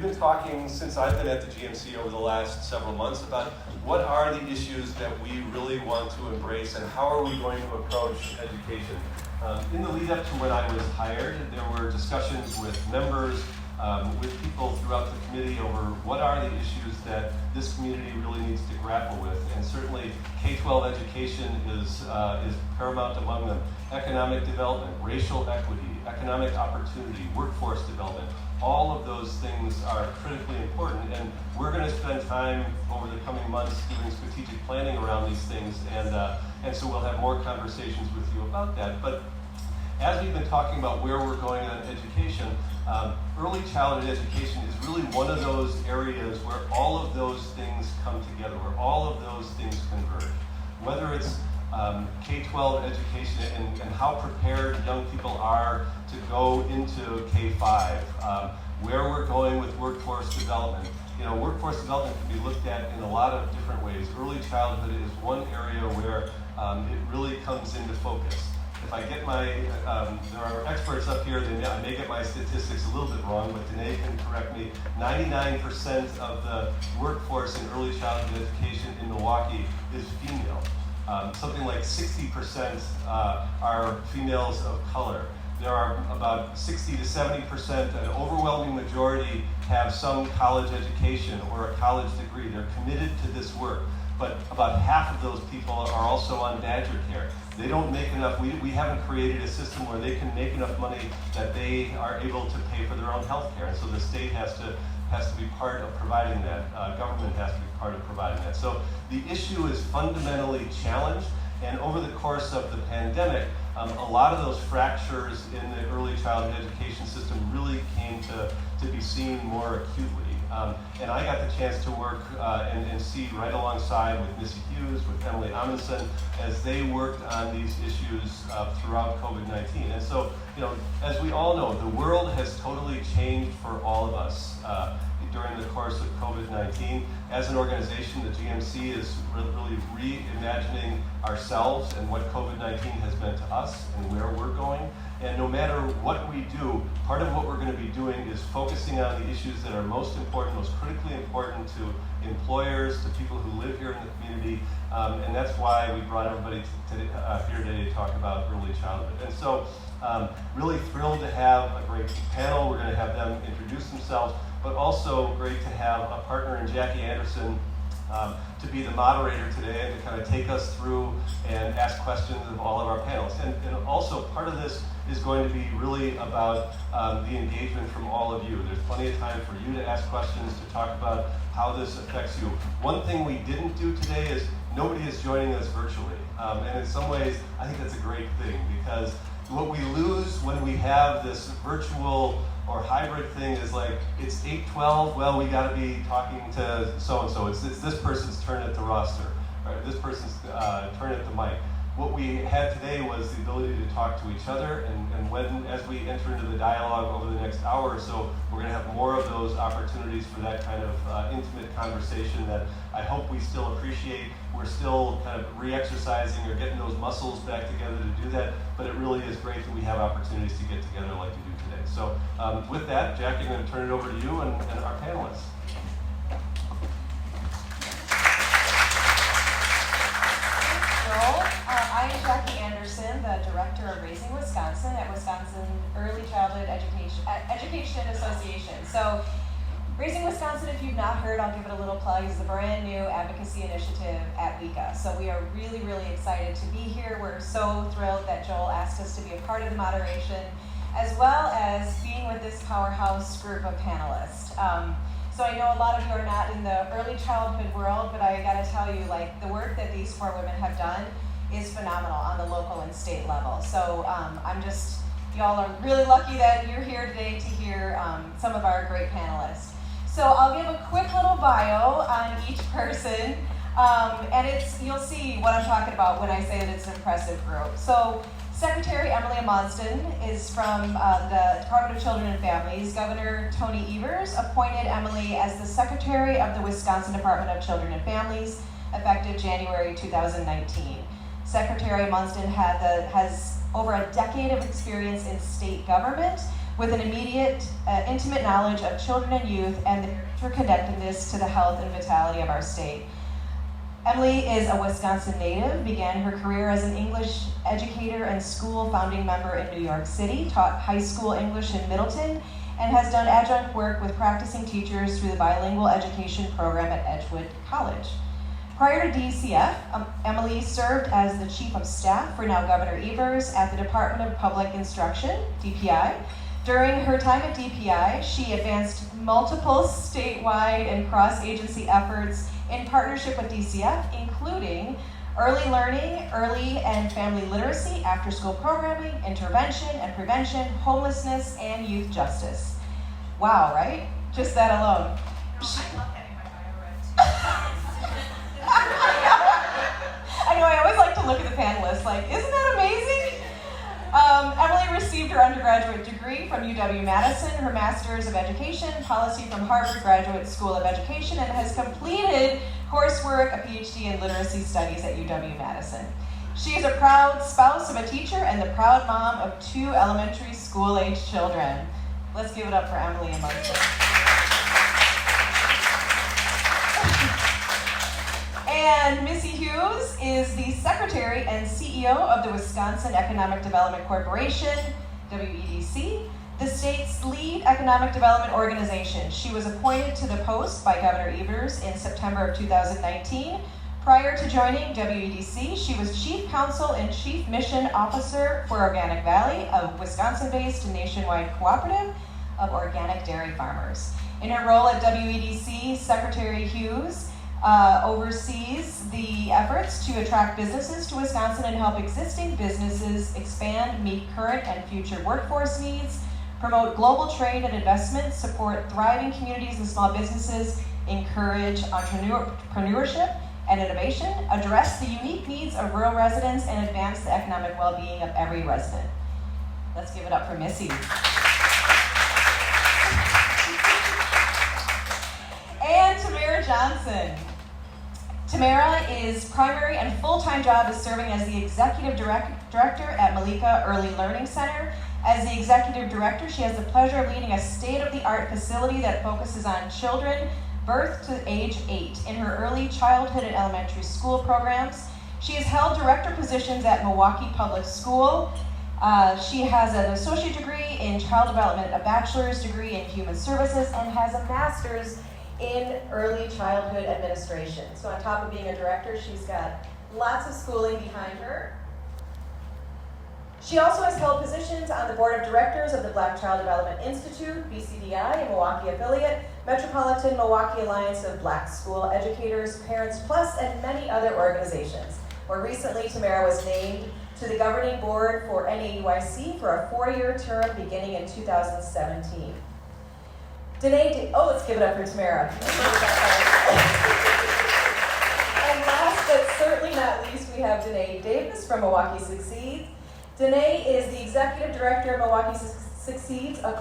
we've been talking since I've been at the GMC over the last several months about what are the issues that we really want to embrace and how are we going to approach education. In the lead up to when I was hired, there were discussions with members, with people throughout the committee over what are the issues that this community really needs to grapple with. And certainly K-12 education is paramount among them. Economic development, racial equity, economic opportunity, workforce development, all of those things are critically important. And we're going to spend time over the coming months doing strategic planning around these things. And so we'll have more conversations with you about that. But as we've been talking about where we're going on education, early childhood education is really one of those areas where all of those things come together, where all of those things converge. Whether it's K-12 education and how prepared young people are to go into K-5, where we're going with workforce development. You know, workforce development can be looked at in a lot of different ways. Early childhood is one area where it really comes into focus. If I get my, there are experts up here, I may get my statistics a little bit wrong, but Danae can correct me. 99% of the workforce in early childhood education in Milwaukee is female. Something like 60% are females of color. There are about 60 to 70%, an overwhelming majority have some college education or a college degree. They're committed to this work. But about half of those people are also on Badger Care. They don't make enough, we haven't created a system where they can make enough money that they are able to pay for their own health care. And so the state has to be part of providing that. Government has to be part of providing that. So the issue is fundamentally challenged. And over the course of the pandemic, a lot of those fractures in the early childhood education system really came to be seen more acutely. And I got the chance to work and see right alongside with Missy Hughes, with Emily Amundsen, as they worked on these issues throughout COVID-19. And so, you know, as we all know, the world has totally changed for all of us during the course of COVID-19. As an organization, the GMC is really reimagining ourselves and what COVID-19 has meant to us and where we're going. And no matter what we do, part of what we're going to be doing is focusing on the issues that are most important, most critically important to employers, to people who live here in the community. And that's why we brought everybody here today to talk about early childhood. And so really thrilled to have a great panel. We're going to have them introduce themselves, but also great to have a partner in Jackie Anderson to be the moderator today and to kind of take us through and ask questions of all of our panelists. And also part of this is going to be really about the engagement from all of you. There's plenty of time for you to ask questions, to talk about how this affects you. One thing we didn't do today is nobody is joining us virtually. And in some ways, I think that's a great thing, because what we lose when we have this virtual or hybrid thing is like, it's 8:12, well, we got to be talking to so-and-so. It's this person's turn at the roster, right? This person's turn at the mic. What we had today was the ability to talk to each other, and as we enter into the dialogue over the next hour or so, we're going to have more of those opportunities for that kind of intimate conversation that I hope we still appreciate. We're still kind of re-exercising or getting those muscles back together to do that, but it really is great that we have opportunities to get together like we do today. So with that, Jackie, I'm going to turn it over to you and our panelists. I am Jackie Anderson, the Director of Raising Wisconsin at Wisconsin Early Childhood Education Association. So Raising Wisconsin, if you've not heard, I'll give it a little plug, is a brand new advocacy initiative at WICA. So we are really, really excited to be here. We're so thrilled that Joel asked us to be a part of the moderation, as well as being with this powerhouse group of panelists. So I know a lot of you are not in the early childhood world, but I gotta tell you, like, the work that these four women have done is phenomenal on the local and state level. So y'all are really lucky that you're here today to hear some of our great panelists. So I'll give a quick little bio on each person, and you'll see what I'm talking about when I say that it's an impressive group. So Secretary Emily Amundsen is from the Department of Children and Families. Governor Tony Evers appointed Emily as the Secretary of the Wisconsin Department of Children and Families, effective January 2019. Secretary Amundsen has over a decade of experience in state government, with an immediate, intimate knowledge of children and youth and their interconnectedness to the health and vitality of our state. Emily is a Wisconsin native, began her career as an English educator and school founding member in New York City, taught high school English in Middleton, and has done adjunct work with practicing teachers through the bilingual education program at Edgewood College. Prior to DCF, Emily served as the Chief of Staff for now Governor Evers at the Department of Public Instruction, DPI. During her time at DPI, she advanced multiple statewide and cross-agency efforts in partnership with DCF, including early learning, early and family literacy, after-school programming, intervention and prevention, homelessness, and youth justice. Wow, right? Just that alone. I love having my bio read I know, I always like to look at the panelists like, isn't that amazing? Emily received her undergraduate degree from UW-Madison, her Master's of Education, Policy from Harvard Graduate School of Education, and has completed coursework, a PhD in Literacy Studies at UW-Madison. She is a proud spouse of a teacher and the proud mom of 2 elementary school-age children. Let's give it up for Emily and Munson. And Missy Hughes is the Secretary and CEO of the Wisconsin Economic Development Corporation, WEDC, the state's lead economic development organization. She was appointed to the post by Governor Evers in September of 2019. Prior to joining WEDC, she was Chief Counsel and Chief Mission Officer for Organic Valley, a Wisconsin-based nationwide cooperative of organic dairy farmers. In her role at WEDC, Secretary Hughes oversees the efforts to attract businesses to Wisconsin and help existing businesses expand, meet current and future workforce needs, promote global trade and investment, support thriving communities and small businesses, encourage entrepreneurship and innovation, address the unique needs of rural residents, and advance the economic well-being of every resident. Let's give it up for Missy. And Tamara Johnson. Tamara is primary and full-time job is serving as the Executive Director at Malika Early Learning Center. As the Executive Director, she has the pleasure of leading a state-of-the-art facility that focuses on children birth to age 8 in her early childhood and elementary school programs. She has held director positions at Milwaukee Public School. She has an associate degree in child development, a bachelor's degree in human services, and has a master's in early childhood administration. So on top of being a director, she's got lots of schooling behind her. She also has held positions on the board of directors of the Black Child Development Institute, BCDI, a Milwaukee affiliate, Metropolitan Milwaukee Alliance of Black School Educators, Parents Plus, and many other organizations. More recently, Tamara was named to the governing board for NAUIC for a 4-year term beginning in 2017. Let's give it up for Tamara. And last but certainly not least, we have Danae Davis from Milwaukee Succeeds. Danae is the Executive Director of Milwaukee Succeeds, a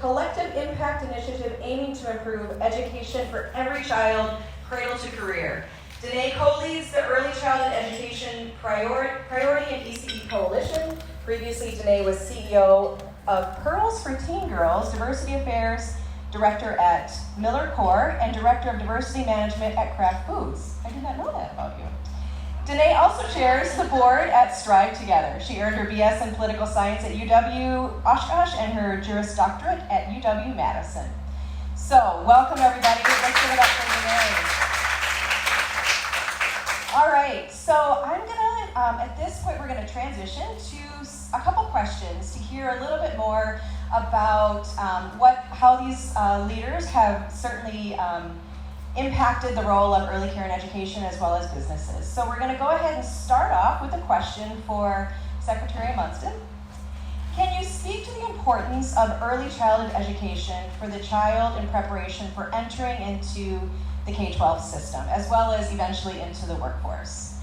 collective impact initiative aiming to improve education for every child, cradle to career. Danae co-leads the Early Childhood Education Priority and ECE Coalition. Previously, Danae was CEO of Pearls for Teen Girls, Diversity Affairs Director at Miller Corps, and Director of Diversity Management at Kraft Foods. I did not know that about you. Danae also chairs the board at Strive Together. She earned her BS in Political Science at UW Oshkosh and her Juris Doctorate at UW-Madison. So, welcome everybody. Let's give it up for Danae. All right, so I'm gonna, at this point, we're gonna transition to a couple questions to hear a little bit more about how these leaders have certainly impacted the role of early care and education as well as businesses. So we're going to go ahead and start off with a question for Secretary Munson. Can you speak to the importance of early childhood education for the child in preparation for entering into the K-12 system, as well as eventually into the workforce?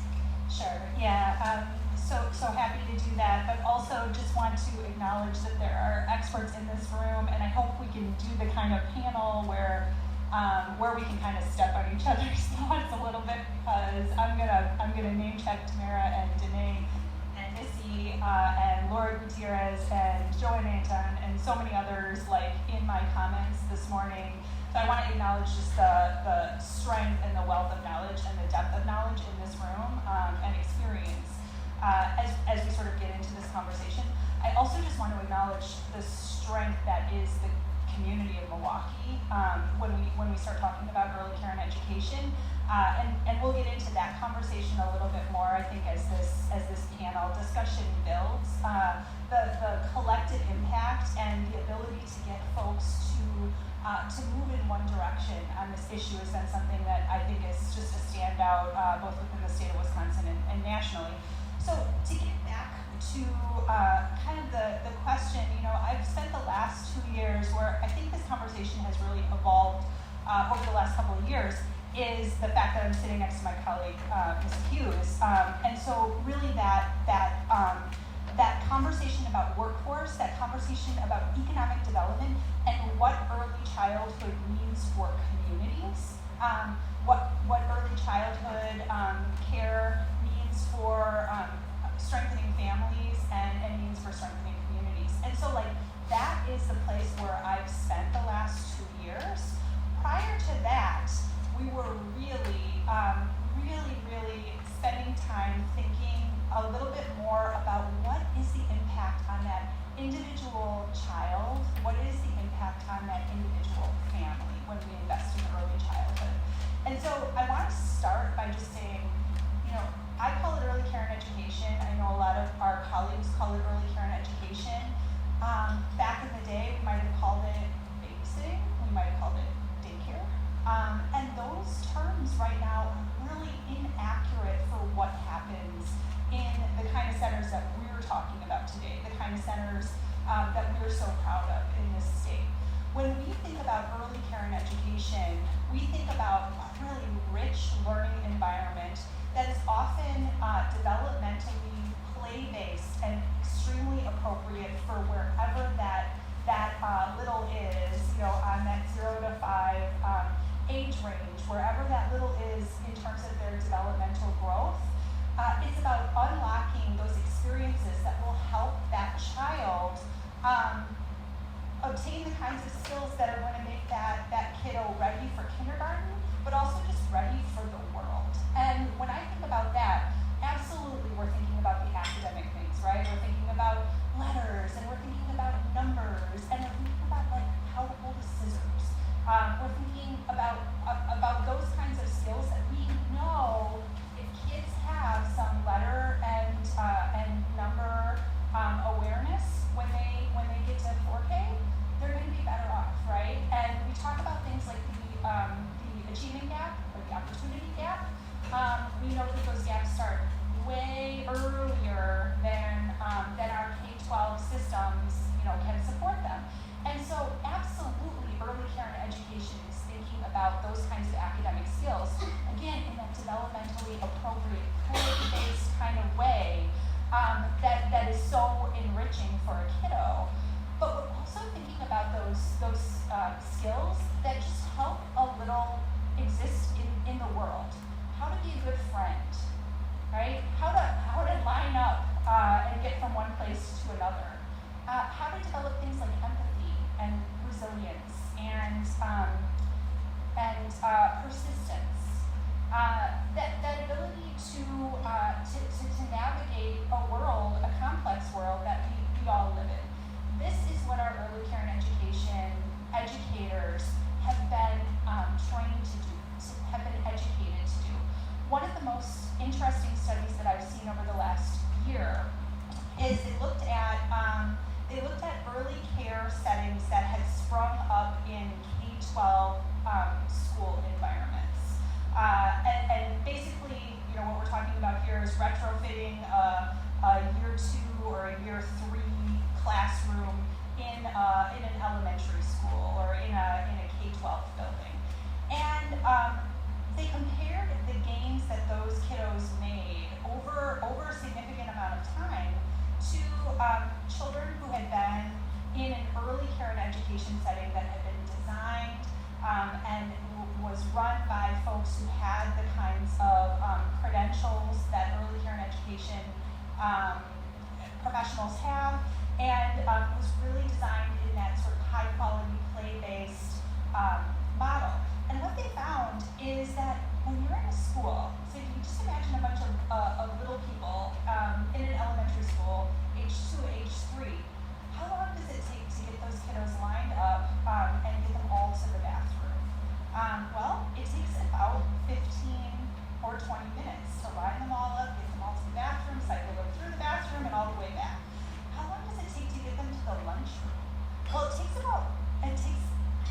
Sure, yeah. So happy to do that, but also just want to acknowledge that there are experts in this room, and I hope we can do the kind of panel where we can kind of step on each other's thoughts a little bit, because I'm gonna name check Tamara and Danae, and Missy and Laura Gutierrez and Joanne Anton and so many others like in my comments this morning. So I want to acknowledge just the strength and the wealth of knowledge and the depth of knowledge in this room and experience as we sort of get into this conversation. I also just want to acknowledge the strength that is the community of Milwaukee when we start talking about early care and education. And we'll get into that conversation a little bit more, I think, as this panel discussion builds. The collective impact and the ability to get folks to move in one direction on this issue has been something that I think is just a standout both within the state of Wisconsin and nationally. So to get back to kind of the question, I've spent the last 2 years where I think this conversation has really evolved over the last couple of years, is the fact that I'm sitting next to my colleague, Ms. Hughes. And so really that conversation about workforce, that conversation about economic development, and what early childhood means for communities, what early childhood care means for strengthening families and means for strengthening communities. And so that is the place where I've spent the last 2 years. Prior to that, we were really spending time thinking a little bit more about what is the impact on that individual child, what is the impact on that individual family when we invest in early childhood. And so I want to start by just saying, I call it early care and education. I know a lot of our colleagues call it early care and education. Back in the day, we might have called it babysitting, we might have called it daycare. And those terms right now are really inaccurate for what happens in the kind of centers that we're talking about today, the kind of centers that we're so proud of in this state. When we think about early care and education, we think about a really rich learning environment that is often developmentally play-based and extremely appropriate for wherever that little is, on that 0 to 5 age range, wherever that little is in terms of their developmental growth. It's about unlocking those experiences that will help that child obtain the kinds of skills that are going to make that kiddo ready for kindergarten, but also just ready for the world. And when I think about that, absolutely we're thinking about the academic things, right? We're thinking about letters, and we're thinking about numbers, and we're thinking about how to hold a scissors. We're thinking about those kinds of skills that we know if kids have some letter and number awareness when they get to 4K, they're going to be better off, right? And we talk about things like the achievement gap or the opportunity gap. We know that those gaps start way earlier than our K-12 systems, can support them. And so absolutely early care and education is thinking about those kinds of academic skills, again, in that developmentally appropriate, play-based kind of way that is so enriching for a kiddo. But we're also thinking about those skills that just help a little exist in the world. How to be a good friend, right? How to line up and get from one place to another. How to develop things like empathy and resilience and persistence. That ability to navigate a world, a complex world that we all live in. This is what our early care and education educators have been trained to do, have been educated to do. One of the most interesting studies that I've seen over the last year is they looked at early care settings that had sprung up in K-12 school environments. And basically, what we're talking about here is retrofitting a year 2 or a year 3 classroom in an elementary school or in a K-12 building. And they compared the gains that those kiddos made over a significant amount of time to children who had been in an early care and education setting that had been designed and was run by folks who had the kinds of credentials that early care and education professionals have, and it was really designed in that sort of high quality play-based model. And what they found is that when you're in a school, so if you just imagine a bunch of little people in an elementary school, age 2, age 3, how long does it take to get those kiddos lined up and get them all to the bathroom? Well, it takes about 15 or 20 minutes to line them all up, get them all to the bathroom, cycle them through the bathroom, and all the way back. How long does it take to get them to the lunchroom? Well, it takes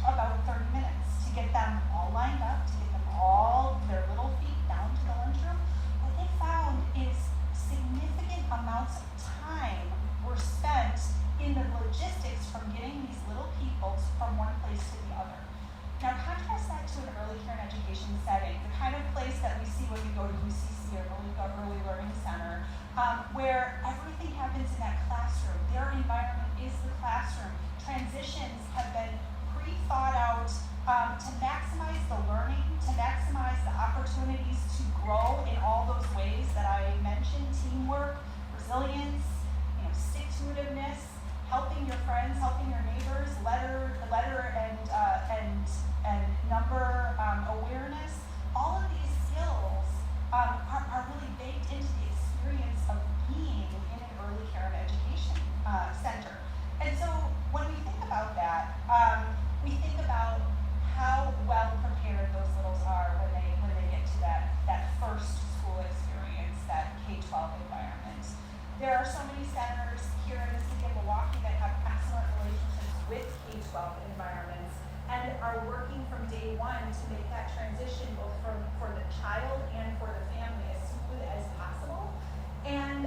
about 30 minutes to get them all lined up, to get them all their little feet down to the lunchroom. What they found is significant amounts of time were spent in the logistics from getting these little people from one place to the other. Now contrast that to an early care and education setting, the kind of place that we see when we go to UCC or Early Learning Center, where everything happens in that classroom. Their environment is the classroom. Transitions have been pre-thought out to maximize the learning, to maximize the opportunities to grow in all those ways that I mentioned: teamwork, resilience, stick-to-itiveness, helping your friends, helping your neighbors, letter and number awareness. All of these skills are really baked into the experience of being in an early care and education center. And so when we think about that, we think about how well prepared those littles are when they get to that first school experience, that K-12 environment. There are so many centers here in the city of Milwaukee that have excellent relationships with K-12 environments and are working from day one to make that transition both for the child and for the family as smooth as possible. And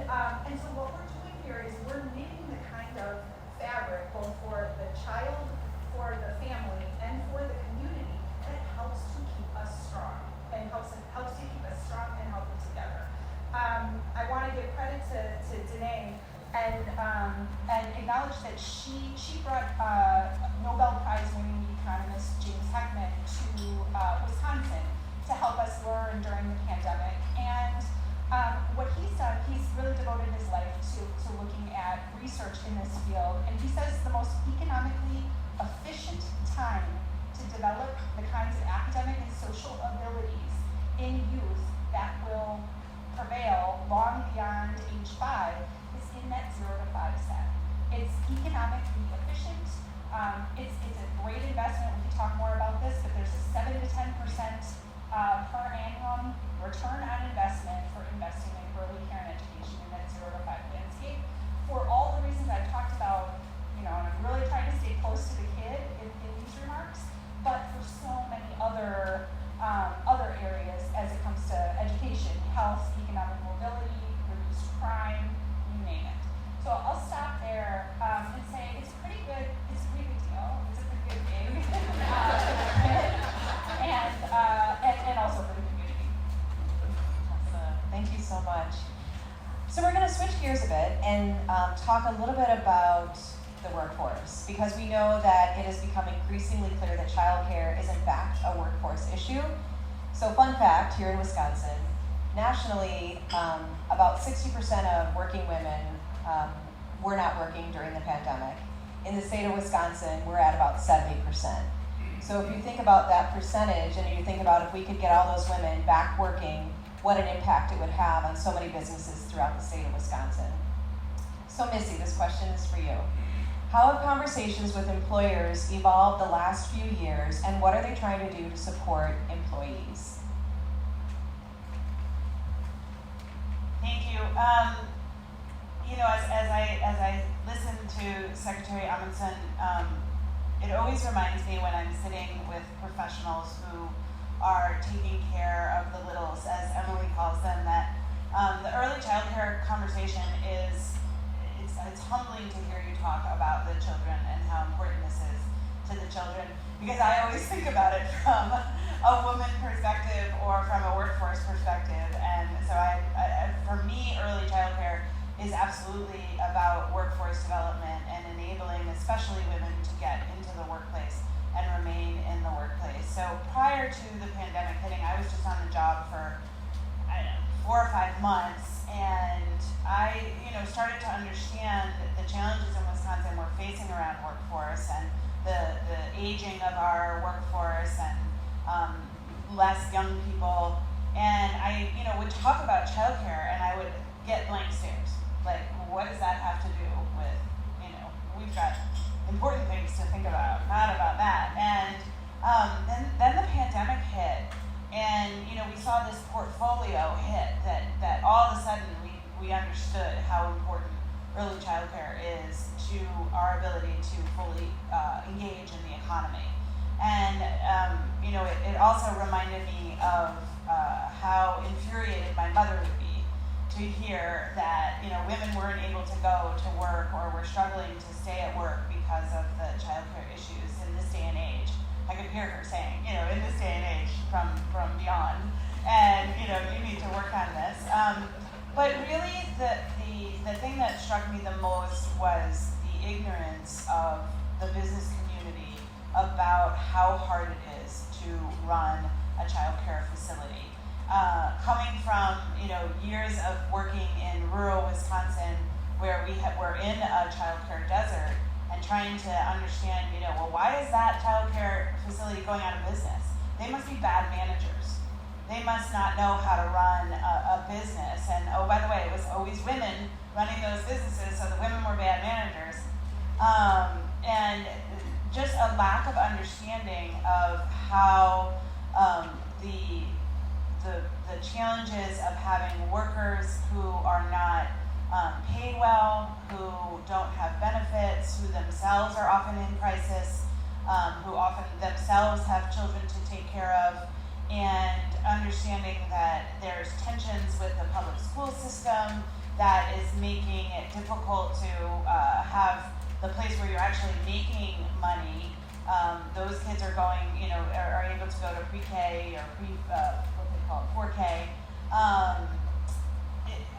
so what we're doing here is we're knitting the kind of fabric both for the child, for the family, and for the community that helps to keep us strong and helps to keep us strong and healthy together. I want to give credit to Danae and acknowledge that she brought Nobel Prize winning economist James Heckman to Wisconsin to help us learn during the pandemic. And what he's done, he's really devoted his life to looking at research in this field. And he says the most economically efficient time to develop the kinds of academic and social abilities in youth that will prevail long beyond age 5 is in that 0 to 5 set. It's economically efficient. It's a great investment. We can talk more about this, but there's a 7 to 10% per annum return on investment for investing in early care and education in that 0 to 5 landscape. For all the reasons I've talked about, and I'm really trying to stay close to the kid in these remarks, but for so many other areas as it comes to education, health, economic mobility, reduced crime, you name it. So I'll stop there and say it's pretty good. It's a pretty big deal. It's a pretty good gig, and also for the community. Thank you so much. So we're going to switch gears a bit and talk a little bit about the workforce, because we know that it has become increasingly clear that childcare is in fact a workforce issue. So fun fact, here in Wisconsin, nationally, about 60% of working women were not working during the pandemic. In the state of Wisconsin, we're at about 70%. So if you think about that percentage, and you think about if we could get all those women back working, what an impact it would have on so many businesses throughout the state of Wisconsin. So Missy, this question is for you. How have conversations with employers evolved the last few years, and what are they trying to do to support employees? Thank you. As I listen to Secretary Amundsen, it always reminds me when I'm sitting with professionals who are taking care of the littles, as Emily calls them, that the early childcare conversation it's humbling to hear you talk about the children and how important this is to the children, because I always think about it from a woman perspective or from a workforce perspective. And so for me, early childcare is absolutely about workforce development and enabling especially women to get into the workplace and remain in the workplace. So prior to the pandemic hitting, I was just on the job for, 4 or 5 months, and I, started to understand the challenges in Wisconsin we're facing around workforce and the aging of our workforce and less young people. And I, would talk about childcare, and I would get blank stares. Like, what does that have to do with, we've got important things to think about, not about that. And then the pandemic hit, and we saw this portfolio hit that all of a sudden we understood how important early childcare is to our ability to fully engage in the economy. And it also reminded me of how infuriated my mother would be to hear that women weren't able to go to work or were struggling to stay at work because of the childcare issues in this day and age. I could hear her saying, in this day and age from beyond, and you need to work on this. But really, the thing that struck me the most was the ignorance of the business community about how hard it is to run a childcare facility. Coming from years of working in rural Wisconsin, where we're in a childcare desert, and trying to understand, why is that childcare facility going out of business? They must be bad managers. They must not know how to run a business. And oh, by the way, it was always women running those businesses, so the women were bad managers. And just a lack of understanding of how the challenges of having workers who are not paid well, who don't have benefits, who themselves are often in crisis, who often themselves have children to take care of, and understanding that there's tensions with the public school system that is making it difficult to have the place where you're actually making money. Those kids are going, are able to go to pre-K or what they call it, 4K.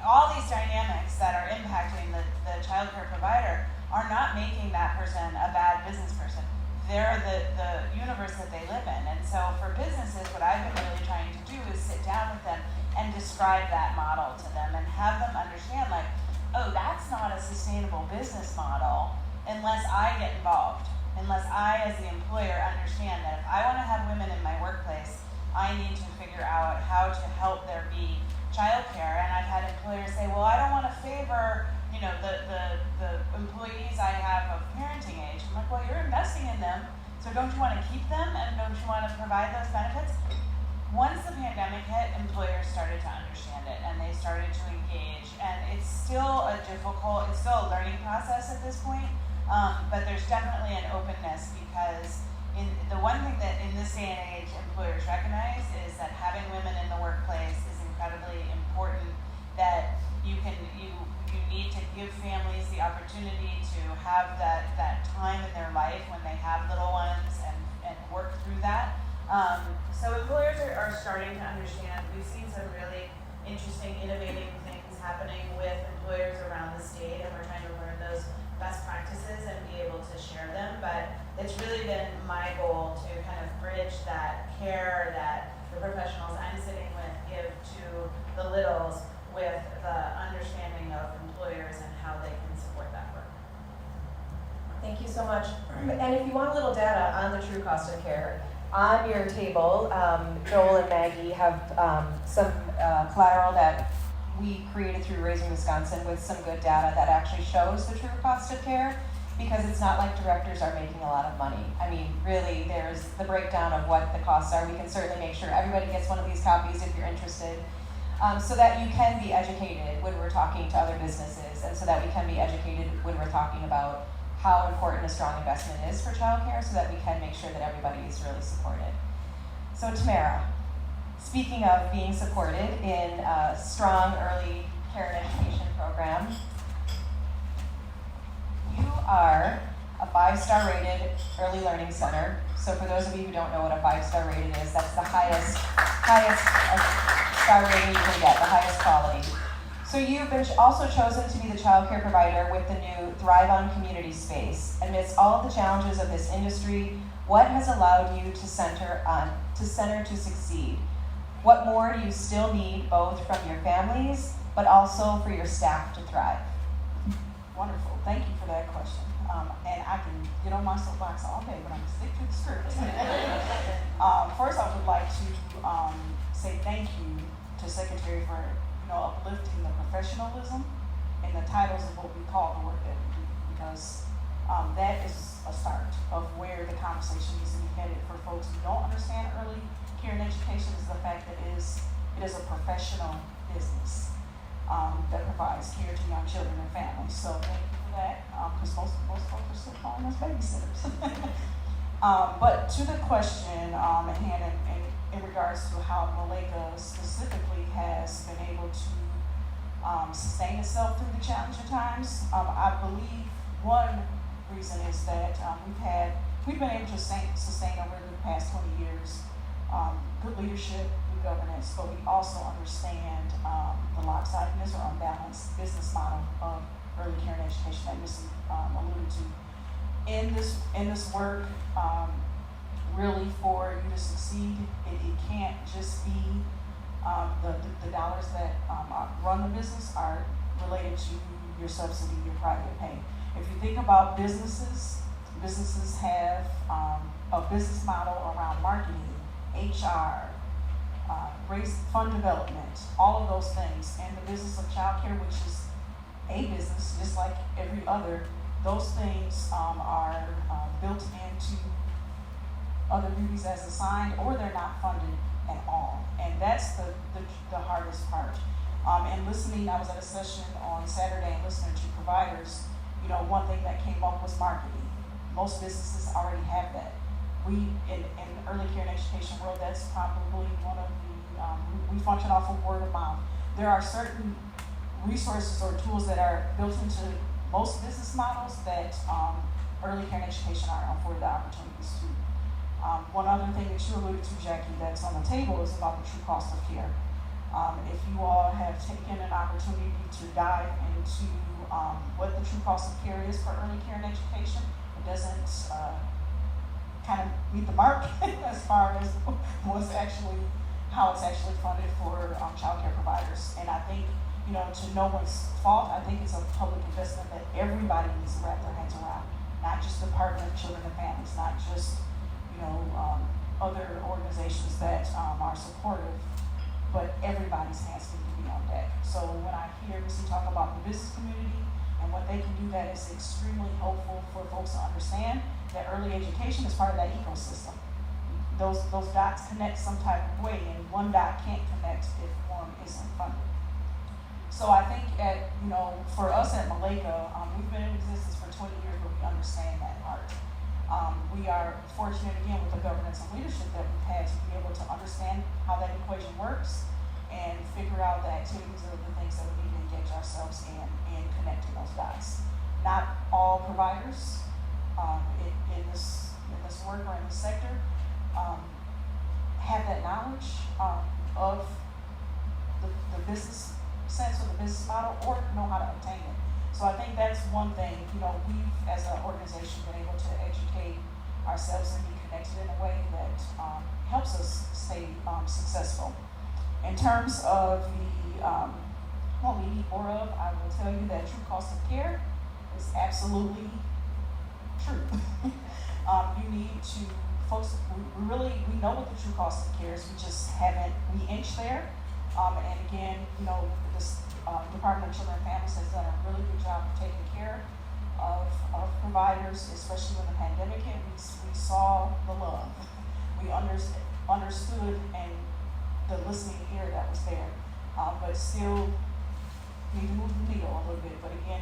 All these dynamics that are impacting the childcare provider are not making that person a bad business person. They're the universe that they live in. And so for businesses, what I've been really trying to do is sit down with them and describe that model to them and have them understand, like, oh, that's not a sustainable business model unless I get involved, unless I, as the employer, understand that if I want to have women in my workplace, I need to figure out how to help there be childcare. And I've had employers say, well, I don't want to favor, the employees I have of parenting age. I'm like, well, you're investing in them, so don't you want to keep them and don't you want to provide those benefits? Once the pandemic hit, employers started to understand it and they started to engage. And it's still it's still a learning process at this point, but there's definitely an openness, because the one thing that in this day and age employers recognize is that having women in the workplace is incredibly important, that you need to give families the opportunity to have that time in their life when they have little ones and work through that. So employers are starting to understand. We've seen some really interesting, innovative things happening with employers around the state, and we're trying to learn those best practices and be able to share them. But it's really been my goal to kind of bridge that care that the professionals I'm sitting with give to the littles with the understanding of employers and how they can support that work. Thank you so much. And if you want a little data on the true cost of care, on your table, Joel and Maggie have some collateral that we created through Raising Wisconsin with some good data that actually shows the true cost of care, because it's not like directors are making a lot of money. I mean, really, there's the breakdown of what the costs are. We can certainly make sure everybody gets one of these copies if you're interested, so that you can be educated when we're talking to other businesses, and so that we can be educated when we're talking about how important a strong investment is for childcare, so that we can make sure that everybody is really supported. So Tamara, speaking of being supported in a strong early care and education program, you are a 5-star rated early learning center. So for those of you who don't know what a 5-star rated is, that's the highest star rating you can get, the highest quality. So you've been also chosen to be the childcare provider with the new Thrive On Community Space. Amidst all of the challenges of this industry, what has allowed you to center to succeed? What more do you still need both from your families, but also for your staff to thrive? Wonderful. Thank you for that question. And I can get on my soapbox all day, but I'm going to stick to the script. First, I would like to say thank you to Secretary for uplifting the professionalism and the titles of what we call the work that we do, because that is a start of where the conversation needs to be headed for folks who don't understand early care and education, is the fact that it is a professional business that provides care to young children and families. So thank you for that, because most folks are still calling us babysitters. But to the question at hand, in regards to how Maleka specifically has been able to sustain itself through the challenging times, I believe one reason is that we've been able to sustain over the past 20 years good leadership, good governance, but we also understand the lopsidedness or unbalanced business model of early care and education that Missy alluded to. In this work, really for you to succeed, it can't just be the dollars that run the business are related to your subsidy, your private pay. If you think about businesses have a business model around marketing, HR, fund development, all of those things, and the business of childcare, which is a business just like every other. Those things are built into other duties as assigned, or they're not funded at all. And that's the hardest part. And listening, I was at a session on Saturday and listening to providers, one thing that came up was marketing. Most businesses already have that. We, in early care and education world, that's probably one of the, we function off of word of mouth. There are certain resources or tools that are built into most business models that early care and education are afforded the opportunities to. One other thing that you alluded to, Jackie, that's on the table is about the true cost of care. If you all have taken an opportunity to dive into what the true cost of care is for early care and education, it doesn't kind of meet the mark as far as how it's actually funded for childcare providers. And I think, to no one's fault, I think it's a public investment that everybody needs to wrap their hands around, not just the Department of Children and Families, not just other organizations that are supportive, but everybody's hands need to be on deck. So when I hear Missy talk about the business community and what they can do, that is extremely helpful for folks to understand that early education is part of that ecosystem. Those dots connect some type of way, and one dot can't connect if one isn't funded. So I think for us at Maleka, we've been in existence for 20 years, but we understand that part. We are fortunate, again, with the governance and leadership that we've had to be able to understand how that equation works and figure out the activities of the things that we need to engage ourselves in connecting those dots. Not all providers in this work or in this sector have that knowledge of the business sense or the business model, or know how to obtain it. So I think that's one thing, we've as an organization been able to educate ourselves and be connected in a way that helps us stay successful. In terms of what we need more of, I will tell you that true cost of care is absolutely true. You need to, folks, we know what the true cost of care is, we inch there. And again, this Department of Children and Families has done a really good job of taking care of providers, especially when the pandemic hit. We saw the love. We understood and the listening ear that was there, but still need to move the needle a little bit. But again,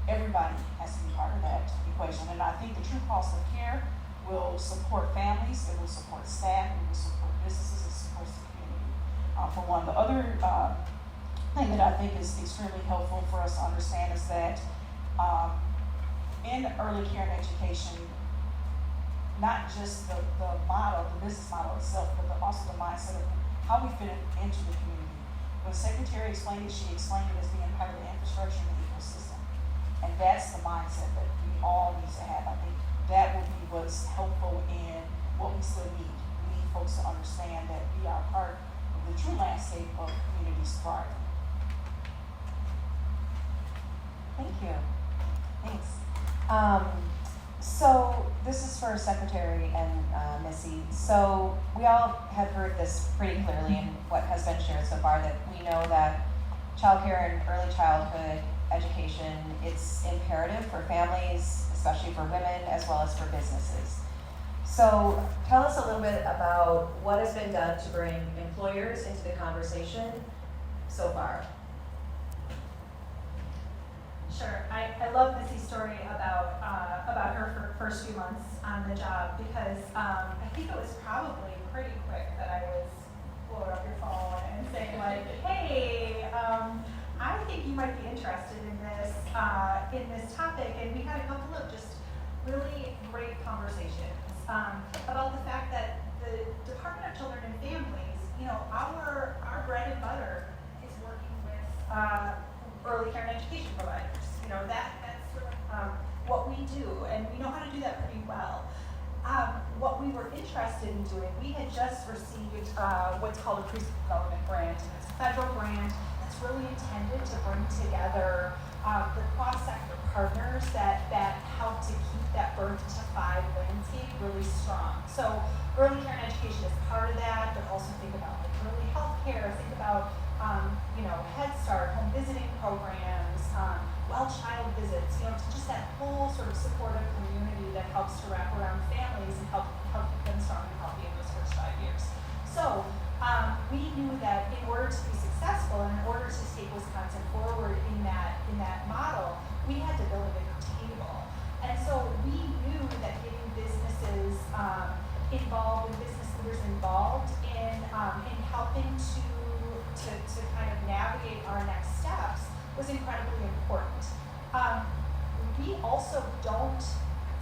everybody has to be part of that equation. And I think the true cost of care will support families, it will support staff, it will support businesses, it supports the community. For one, the other thing that I think is extremely helpful for us to understand is that in early care and education, not just the model, the business model itself, but also the mindset of how we fit into the community. When Secretary explained it, she explained it as being part of the infrastructure and the ecosystem. And that's the mindset that we all need to have. I think that will be what's helpful in what we still need. We need folks to understand that we are part of the true landscape of communities thriving. Thank you. Thanks. So this is for Secretary and Missy. So we all have heard this pretty clearly in what has been shared so far, that we know that childcare and early childhood education, it's imperative for families, especially for women, as well as for businesses. So tell us a little bit about what has been done to bring employers into the conversation so far. Sure. I love Missy's story about her first few months on the job, because I think it was probably pretty quick that I was blowing up your phone and saying like, hey, I think you might be interested in this topic. And we had a couple of just really great conversations about the fact that the Department of Children and Families, our bread and butter is working with early care and education providers. That's sort of what we do, and we know how to do that pretty well. What we were interested in doing, we had just received what's called a preschool development grant, and it's a federal grant that's really intended to bring together the cross-sector partners that help to keep that birth to 5 landscape really strong. So early care and education is part of that, but also think about like early health care, think about Head Start, home visiting programs, well child visits, just that whole sort of supportive community that helps to wrap around families and help keep them strong and healthy in those first 5 years. So we knew that in order to be successful and in order to take Wisconsin forward in that model, we had to build a bigger table. And so we knew that getting businesses involved and business leaders involved in helping to kind of navigate our next steps was incredibly important. We also don't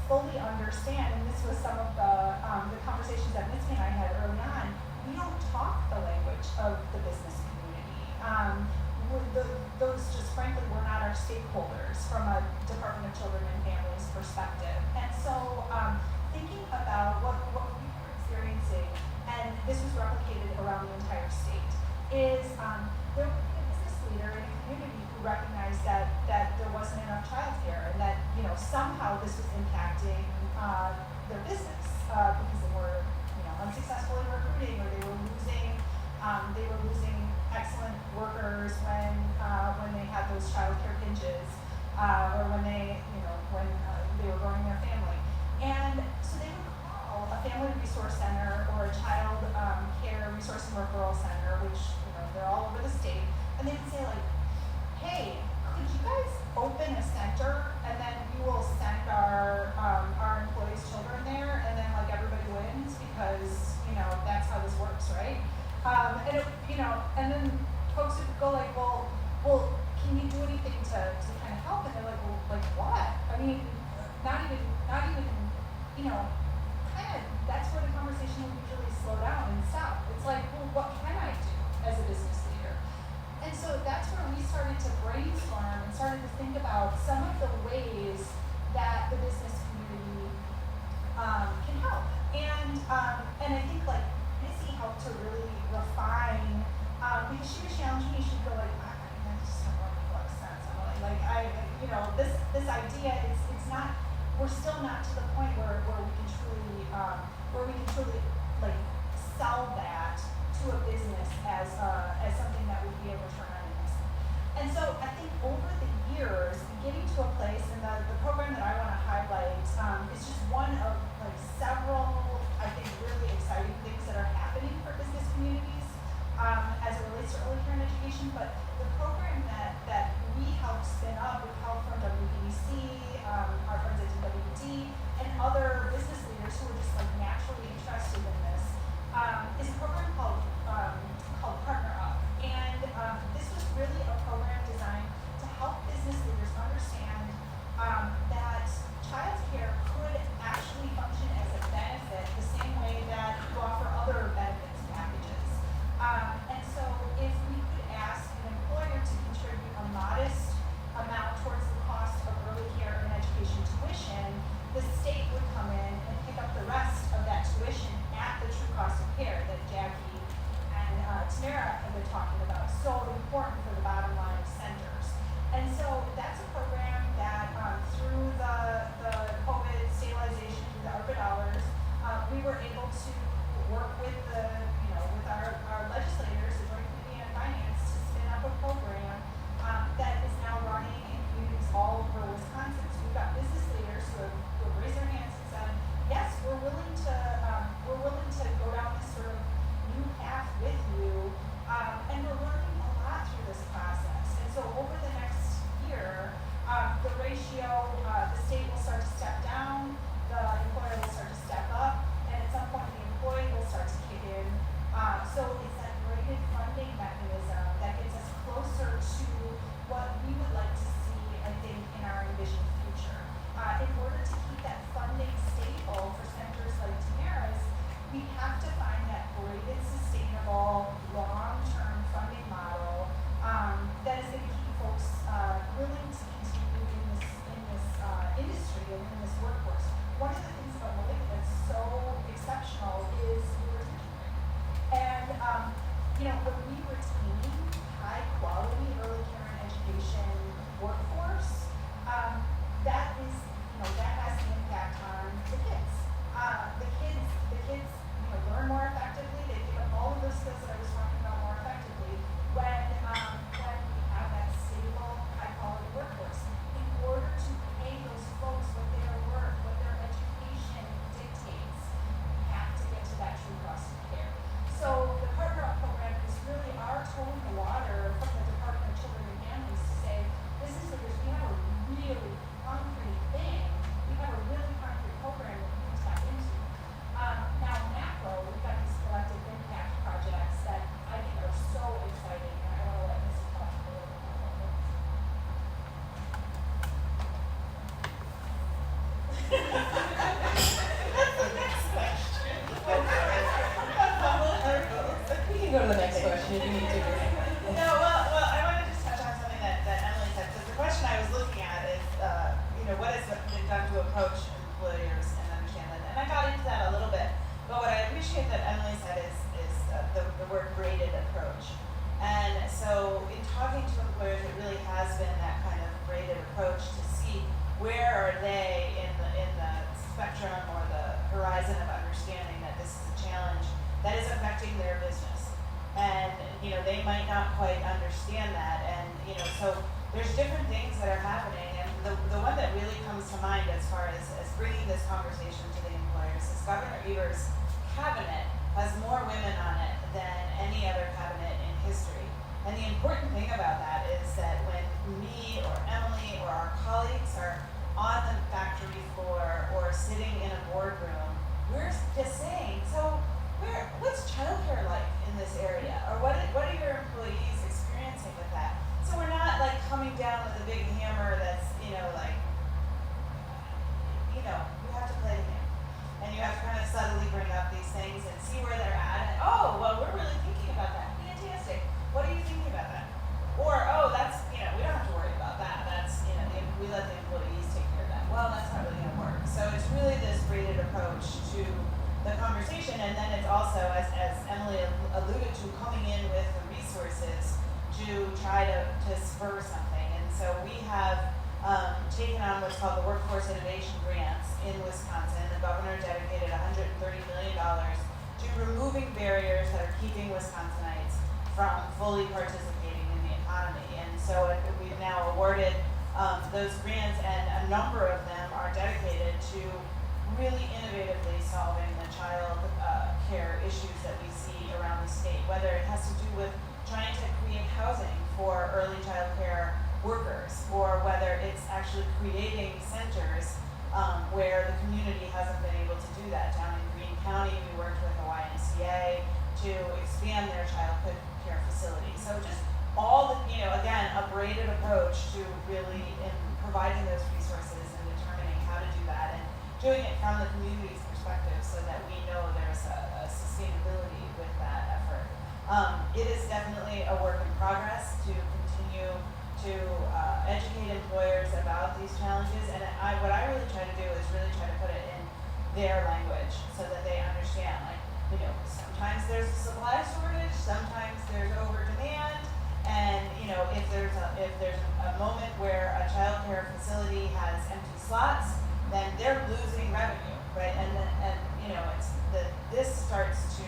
fully understand, and this was some of the conversations that Missy and I had early on, we don't talk the language of the business community. Those just frankly were not our stakeholders from a Department of Children and Families perspective. And so thinking about what we were experiencing, and this was replicated around the entire state, is there would be a business leader in a community who recognized that there wasn't enough childcare, and that somehow this was impacting their business because they were unsuccessful in recruiting, or they were losing excellent workers when they had those childcare pinches, or when they were growing their family. And so they would call a family resource center or a child care resource and referral center, which they're all over the state, and they would say like, hey, could you guys open a center, and then we will send our employees' children there, and then like everybody wins, because that's how this works, right? And then folks would go like, well, can you do anything to kind of help? And they're like, well, like what? I mean, not even, kind of, that's where the conversation will usually slow down and stop. It's like, well, what can I do as a business leader? And so that's where we started to brainstorm and started to think about some of the ways that the business community can help. And I think like Missy helped to really refine, because she was challenging me. She'd go like, that just doesn't really make a lot of sense. I'm this idea, it's not, we're still not to the point where we can truly like sell that to a business as something that would be a return on investment. And so I think over the years, getting to a place, and the program that I want to highlight is just one of like several, I think, really exciting things that are happening for business communities as it relates to early care and education. But the program that we helped spin up with help from WBEC, our friends at DWD, and other business leaders who are just like naturally interested in this, is a program called Partner Up. And this was really a program designed to help business leaders understand that childcare could actually function as a benefit the same way that you offer other benefits packages. And so if we could ask an employer to contribute a modest amount towards the cost of early care and education tuition, the state would come in and pick up the rest of that tuition we have to find that graded, sustainable, long-term funding model that is going to keep folks willing to continue in this industry and in this workforce. One of the things about Malik that's so exceptional is the retention rate. And when we retain high-quality early care and education workforce, that has an impact on the kids. The kids learn more effectively. They pick up all of those skills that I was talking about more effectively when we have that stable, high-quality workforce. In order to pay those folks what they are worth, what their education dictates, we have to get to that true cost of care. So the Partner Up program is really our toe in the water from the Department of Children and Families to say, business leaders, we have a really concrete thing. We have a really concrete program that we can tap into. Now macro, we've got these collective impact projects that I think are so exciting, and I want to let Missy talk a little bit more about those. That's the next question. We can go to the next question if you need to. No, well, I want to just touch on something that Emily said, because the question I was looking at is, what has been done to approach employers and understand that? And I got into that a little bit, but what I appreciate that Emily said is the word graded approach. And so in talking to employers, it really has been that kind of graded approach to see where are they in the spectrum or the horizon of understanding that this is a challenge that is affecting their business. And, they might not quite understand that. And, so there's different things that are happening. And the one that really comes to mind as far as bringing this conversation to the employers is Governor Evers' cabinet has more women on it than any other cabinet in history. And the important thing about that is that when me or Emily or our colleagues are on the factory floor or sitting in a boardroom, we're just saying, so what's childcare like in this area? Or what are your employees experiencing with that? So we're not like coming down with a big hammer that's, you have to play the game. And you have to kind of subtly bring up these things and see where they're at. And, oh, well, we're really thinking about that. Fantastic. What are you thinking about that? Or, oh, that's, we don't have to worry about that. That's, we let the employees take care of that. Well, that's not really going to work. So it's really this graded approach to the conversation, and then it's also, as Emily alluded to, coming in with the resources to try to spur something. And so we have taken on what's called the Workforce Innovation Grants in Wisconsin. The governor dedicated $130 million to removing barriers that are keeping Wisconsinites from fully participating in the economy. And so we've now awarded those grants, and a number of them are dedicated to really innovatively solving the child care issues that we see around the state, whether it has to do with trying to create housing for early child care workers, or whether it's actually creating centers where the community hasn't been able to do that. Down in Greene County, we worked with the YMCA to expand their child care facility. So just all the, again, a graded approach to really providing those resources and determining how to do that, and doing it from the community's perspective so that we know there's a sustainability with that effort. It is definitely a work in progress to continue to educate employers about these challenges, and what I really try to do is really try to put it in their language so that they understand, sometimes there's a supply shortage, sometimes there's over demand, and if there's a moment where a child care facility has empty slots, then they're losing revenue, right? And it's this starts to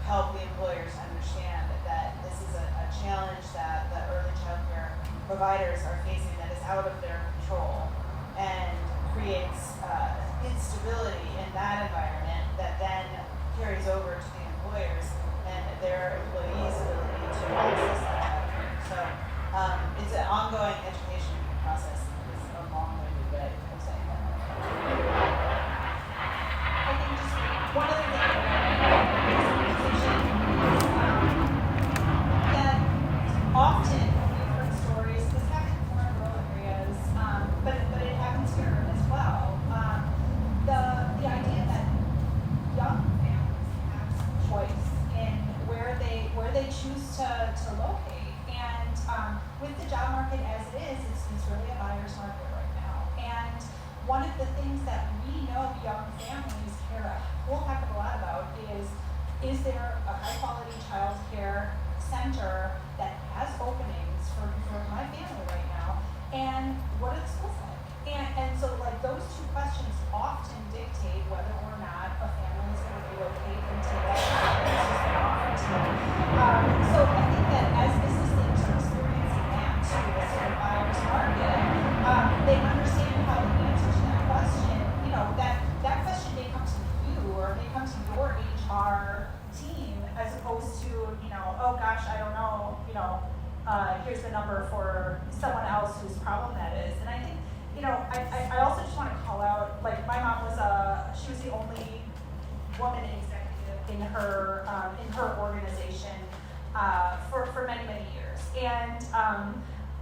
help the employers understand that this is a challenge that the early child care providers are facing that is out of their control, and creates instability in that environment that then carries over to the employers and their employees' ability to access that child care. So it's an ongoing education process. It's a long-winded way of saying that. I think just one other thing that often we've heard stories, this happens more in rural areas, but it happens here as well. The idea that young families they choose to locate. And with the job market as it is, it's really a buyer's market right now. And one of the things that we know young families care a whole heck of a lot about is there a high quality child care center that has openings for my family right now, and what are the schools like? And so like those two questions often dictate whether or not a family is going to relocate and take that opportunity. So I think that as business leaders are experiencing that too, as sort of buyer's market, they understand how the answer to that question, you know, that question may come to you or may come to your HR team as opposed to, you know, oh gosh, I don't know, you know, here's the number for someone else whose problem that is. And I think, you know, I also just want to call out, like my mom was she was the only woman executive in her organization for many, many years. And,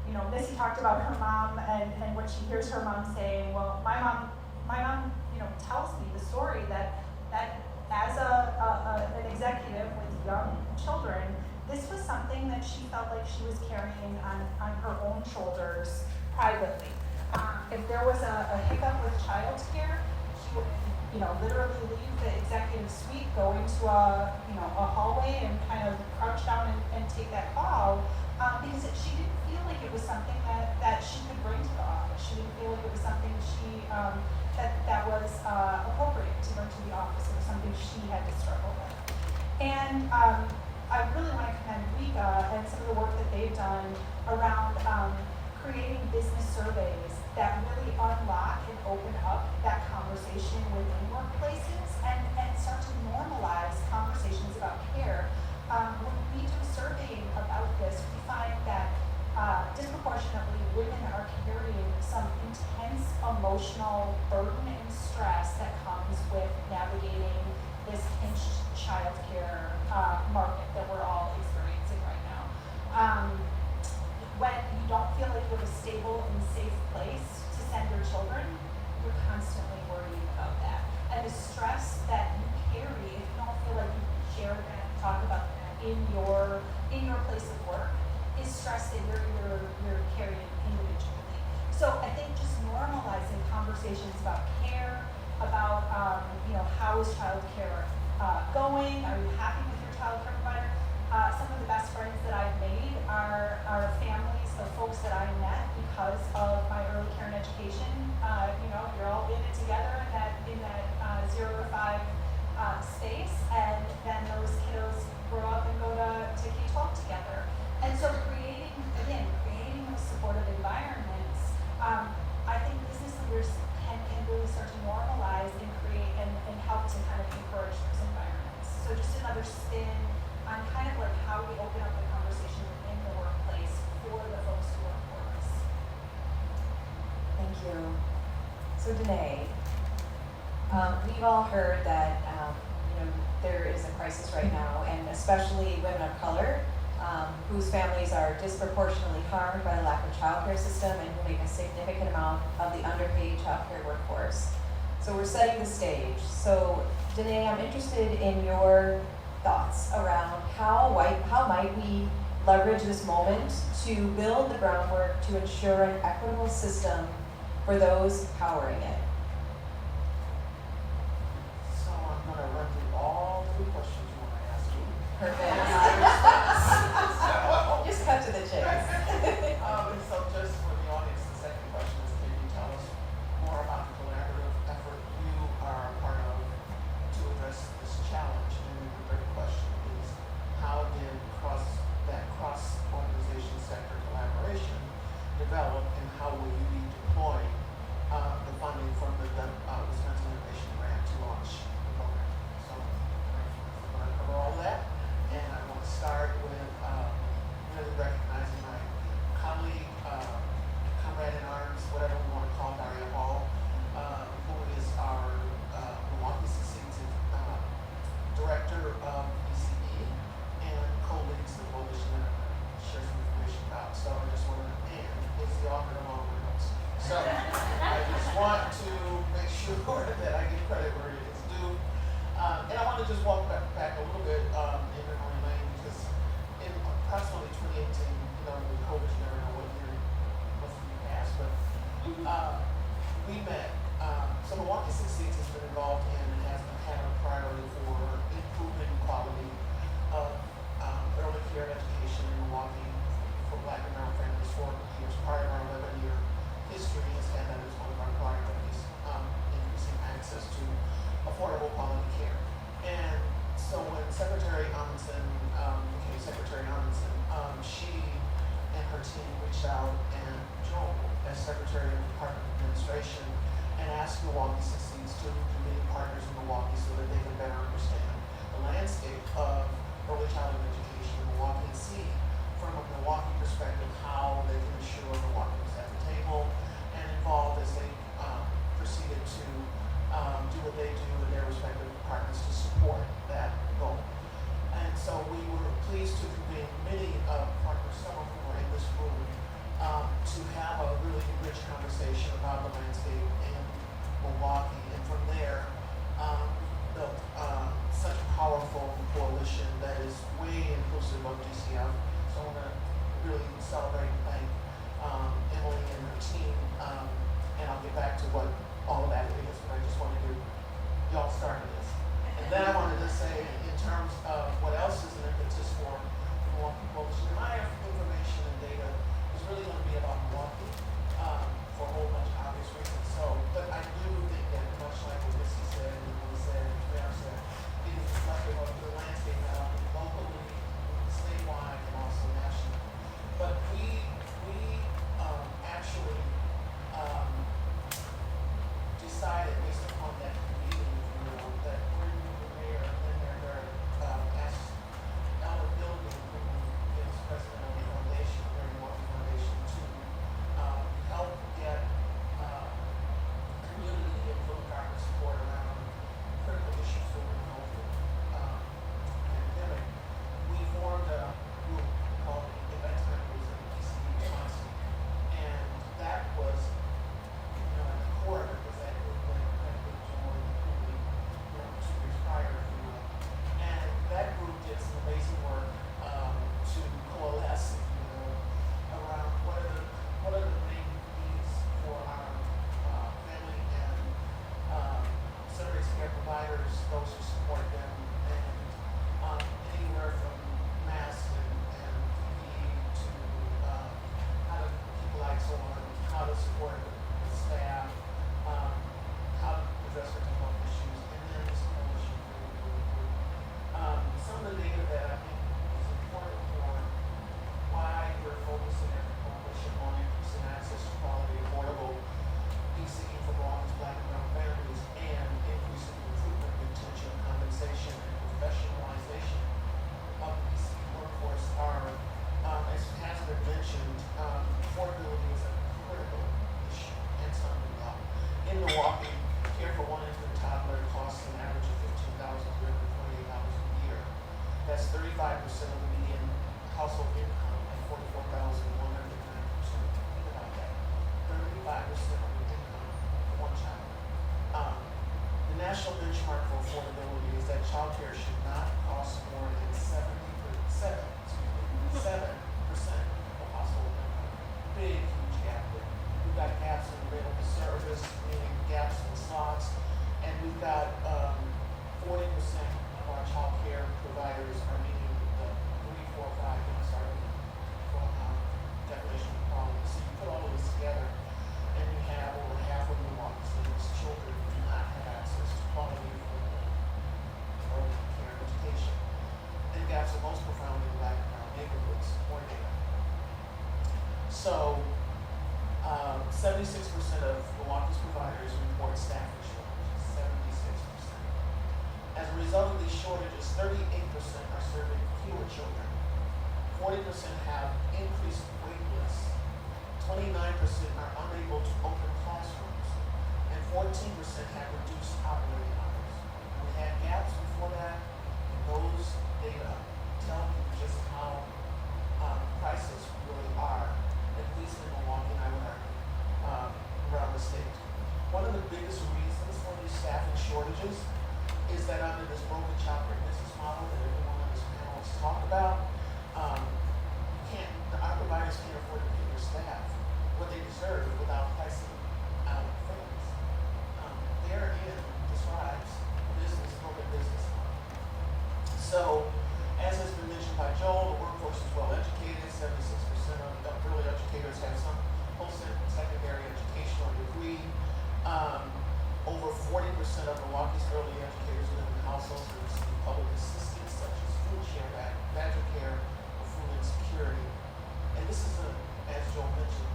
you know, Missy talked about her mom and when she hears her mom saying, well, my mom, you know, tells me the story that as an executive with young children, this was something that she felt like she was carrying on her own shoulders privately. If there was a hiccup with childcare, she would, you know, literally leave the executive suite, go into a hallway and kind of crouch down and take that call because she didn't feel like it was something that she could bring to the office. She didn't feel like it was something that was appropriate to bring to the office. It was something she had to struggle with. And I really want to commend Rika and some of the work that they've done around creating business surveys that really unlock and open up that conversation within workplaces and start to normalize conversations about care. When we do surveying about this, we find that disproportionately women are carrying some intense emotional burden and stress that comes with navigating this pinched childcare market that we're all experiencing right now. When you don't feel like you have a stable and safe place to send your children, you're constantly worried about that. And the stress that you carry, if you don't feel like you can share that, talk about that in your place of work, is stress that you're carrying individually. So I think just normalizing conversations about care, about you know, how is childcare going? Are you happy with your childcare provider? Some of the best friends that I've made are families of folks that I met because of my early care and education. You know, you're all in it together in that 0 to 5 space, and then those kiddos grow up and go to K-12 together. And so creating those supportive environments, I think business leaders can really start to normalize and create and help to kind of encourage those environments. So just another spin on kind of like how we open up the conversation within the workplace for the folks who work for us. Thank you. So Danae, we've all heard that you know, there is a crisis right now, and especially women of color whose families are disproportionately harmed by the lack of childcare system and who make a significant amount of the underpaid childcare workforce. So we're setting the stage. So Danae, I'm interested in your thoughts around how might we leverage this moment to build the groundwork to ensure an equitable system for those powering it. So I'm going to run through all three questions you want to ask me. Perfect. Just cut to the chase. So just for the audience, the second question is, can you tell us more about the collaborative effort you are a part of to address this challenge? And then the third question is, how did cross-organization sector collaboration develop, and how will you be deploying the funding from the Wisconsin Innovation Grant to launch the program? So I'm going to cover all that, and I want to start with really recognizing my colleague, comrade in arms, whatever we want to call Daria Hall, who is our Milwaukee Succeeds Director of ECE and co-leads the coalition that I'm going to share some information about. So I just want to, and is the author of all the notes. So I just want to make sure that I give credit where it is due. And I want to just walk back a little bit in memory lane, because approximately 2018, with COVID, you never know what year was in the past, but we met. So Milwaukee Succeeds has been involved in and has had a priority for improving quality of early care education in Milwaukee for Black and brown families for years. Part of our 11-year history has had that as one of our priorities, increasing access to affordable quality care. And so when Secretary Amundsen became Secretary Amundsen, she and her team reached out and Joel, as Secretary of the Department of Administration, and asked Milwaukee Succeeds to convene partners in Milwaukee so that they can better understand the landscape of early childhood education in Milwaukee and see from a Milwaukee perspective how they can ensure Milwaukee was at the table and involved as they proceeded to do what they do in their respective departments to support that goal. And so we were pleased to convene many partners, some of whom were in this room, to have a really rich conversation about the landscape in Milwaukee. And from there, built such a powerful coalition that is way inclusive of DCF. So I want to really celebrate and thank Emily and her team. And I'll get back to what all of that is, but I just wanted to, y'all started this. And then I wanted to say, in terms of what else is an impetus for the Milwaukee Coalition, my information and data is really going to be about Milwaukee for a whole bunch of obvious reasons. So, but I do think that much like what Missy said and Emily said and Claire said, it is reflective of the landscape not only locally, statewide, and also nationally. But we actually decided based upon that meeting, that when the mayor and their asked Albert Gilligan, who is president of the foundation, the Milwaukee Foundation, to help get community and philanthropic support around critical issues during the COVID pandemic. We formed a group called the Events Members of PCD Wisconsin, and that was at the core of it was that group that joined quickly 2 years prior, if you will. And that group did some amazing work to coalesce, if you will, around what are the main needs for our family and service care providers, those who support them, and anywhere from masks and PPE to how to keep lights on, how to support the staff, how to address mental health issues, and then this coalition some of the data that I think is important for why we're focusing as a coalition on increasing access to quality, affordable PCE for Milwaukee's Black and brown families, and increasing recruitment, retention, compensation, and professionalization of the PCE workforce are, as has been mentioned, affordability is a critical issue and something about. In Milwaukee, care for one infant toddler costs an average of $15,328 a year. That's 35% of the median household income at $44,109. Think about that. 35% of the income for one child. The national benchmark for affordability is that childcare should not cost more than 7% of household income. Big, huge gap there. We've got gaps in available service, meaning gaps in slots, and we've got 40% of our child care providers are meeting the 3, 4, 5 MSRP definition of quality. So you put all of this together, and you have over half of Milwaukee's students, children who do not have access to quality early care and education. And gaps are most profound in Black and brown neighborhoods, more data. So 76% of Milwaukee's providers report staffing shortages, 76%. As a result of these shortages, 38% are serving fewer children, 40% have increased wait lists, 29% are unable to open classrooms, and 14% have reduced operating hours. We had gaps before that, and those data tell you just how prices really are, at least in Milwaukee, and I would argue, around the state. One of the biggest reasons for these staffing shortages is that under this broken child care business model that everyone on this panel has talked about, of Milwaukee's early educators live in households that receive public assistance such as food share, badger care, or food insecurity. And this is, as Joe mentioned,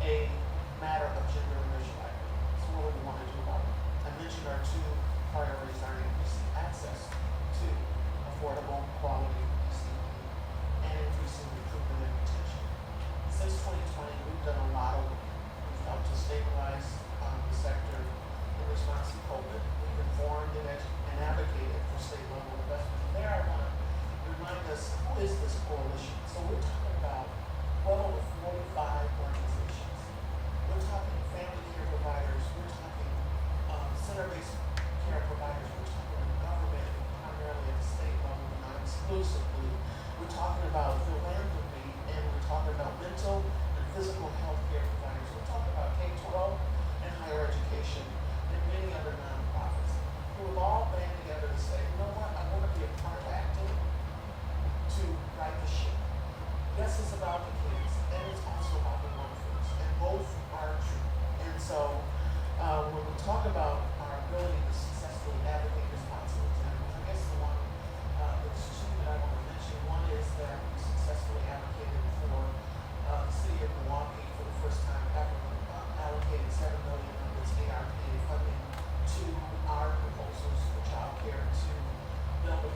a matter of gender and racial equity. So what do we want to do about it? I mentioned our two priorities are increasing access to affordable, quality PCE and increasing recruitment and retention. Since 2020, we've done a lot of work. We've helped to stabilize the sector in response to COVID. We've informed and advocated for state level investment. And there I want to remind us, who is this coalition? So we're talking about well over 45 organizations. We're talking family care providers. We're talking center-based care providers. We're talking government, primarily at the state level, but not exclusively. We're talking about philanthropy, and we're talking about mental and physical health care providers. We're talking about K-12 and higher education and many other nonprofits who have all band together to say, you know what, I want to be a part of acting to right the ship. Yes, it's about the kids, and it's also about the workforce, and both are true. And so when we talk about our ability to successfully advocate responsible examples, I guess there's two that I want to mention. One is that we successfully advocated for the city of Milwaukee for the first time ever, allocated $7 million of its ARPA funding to our proposals for childcare to build a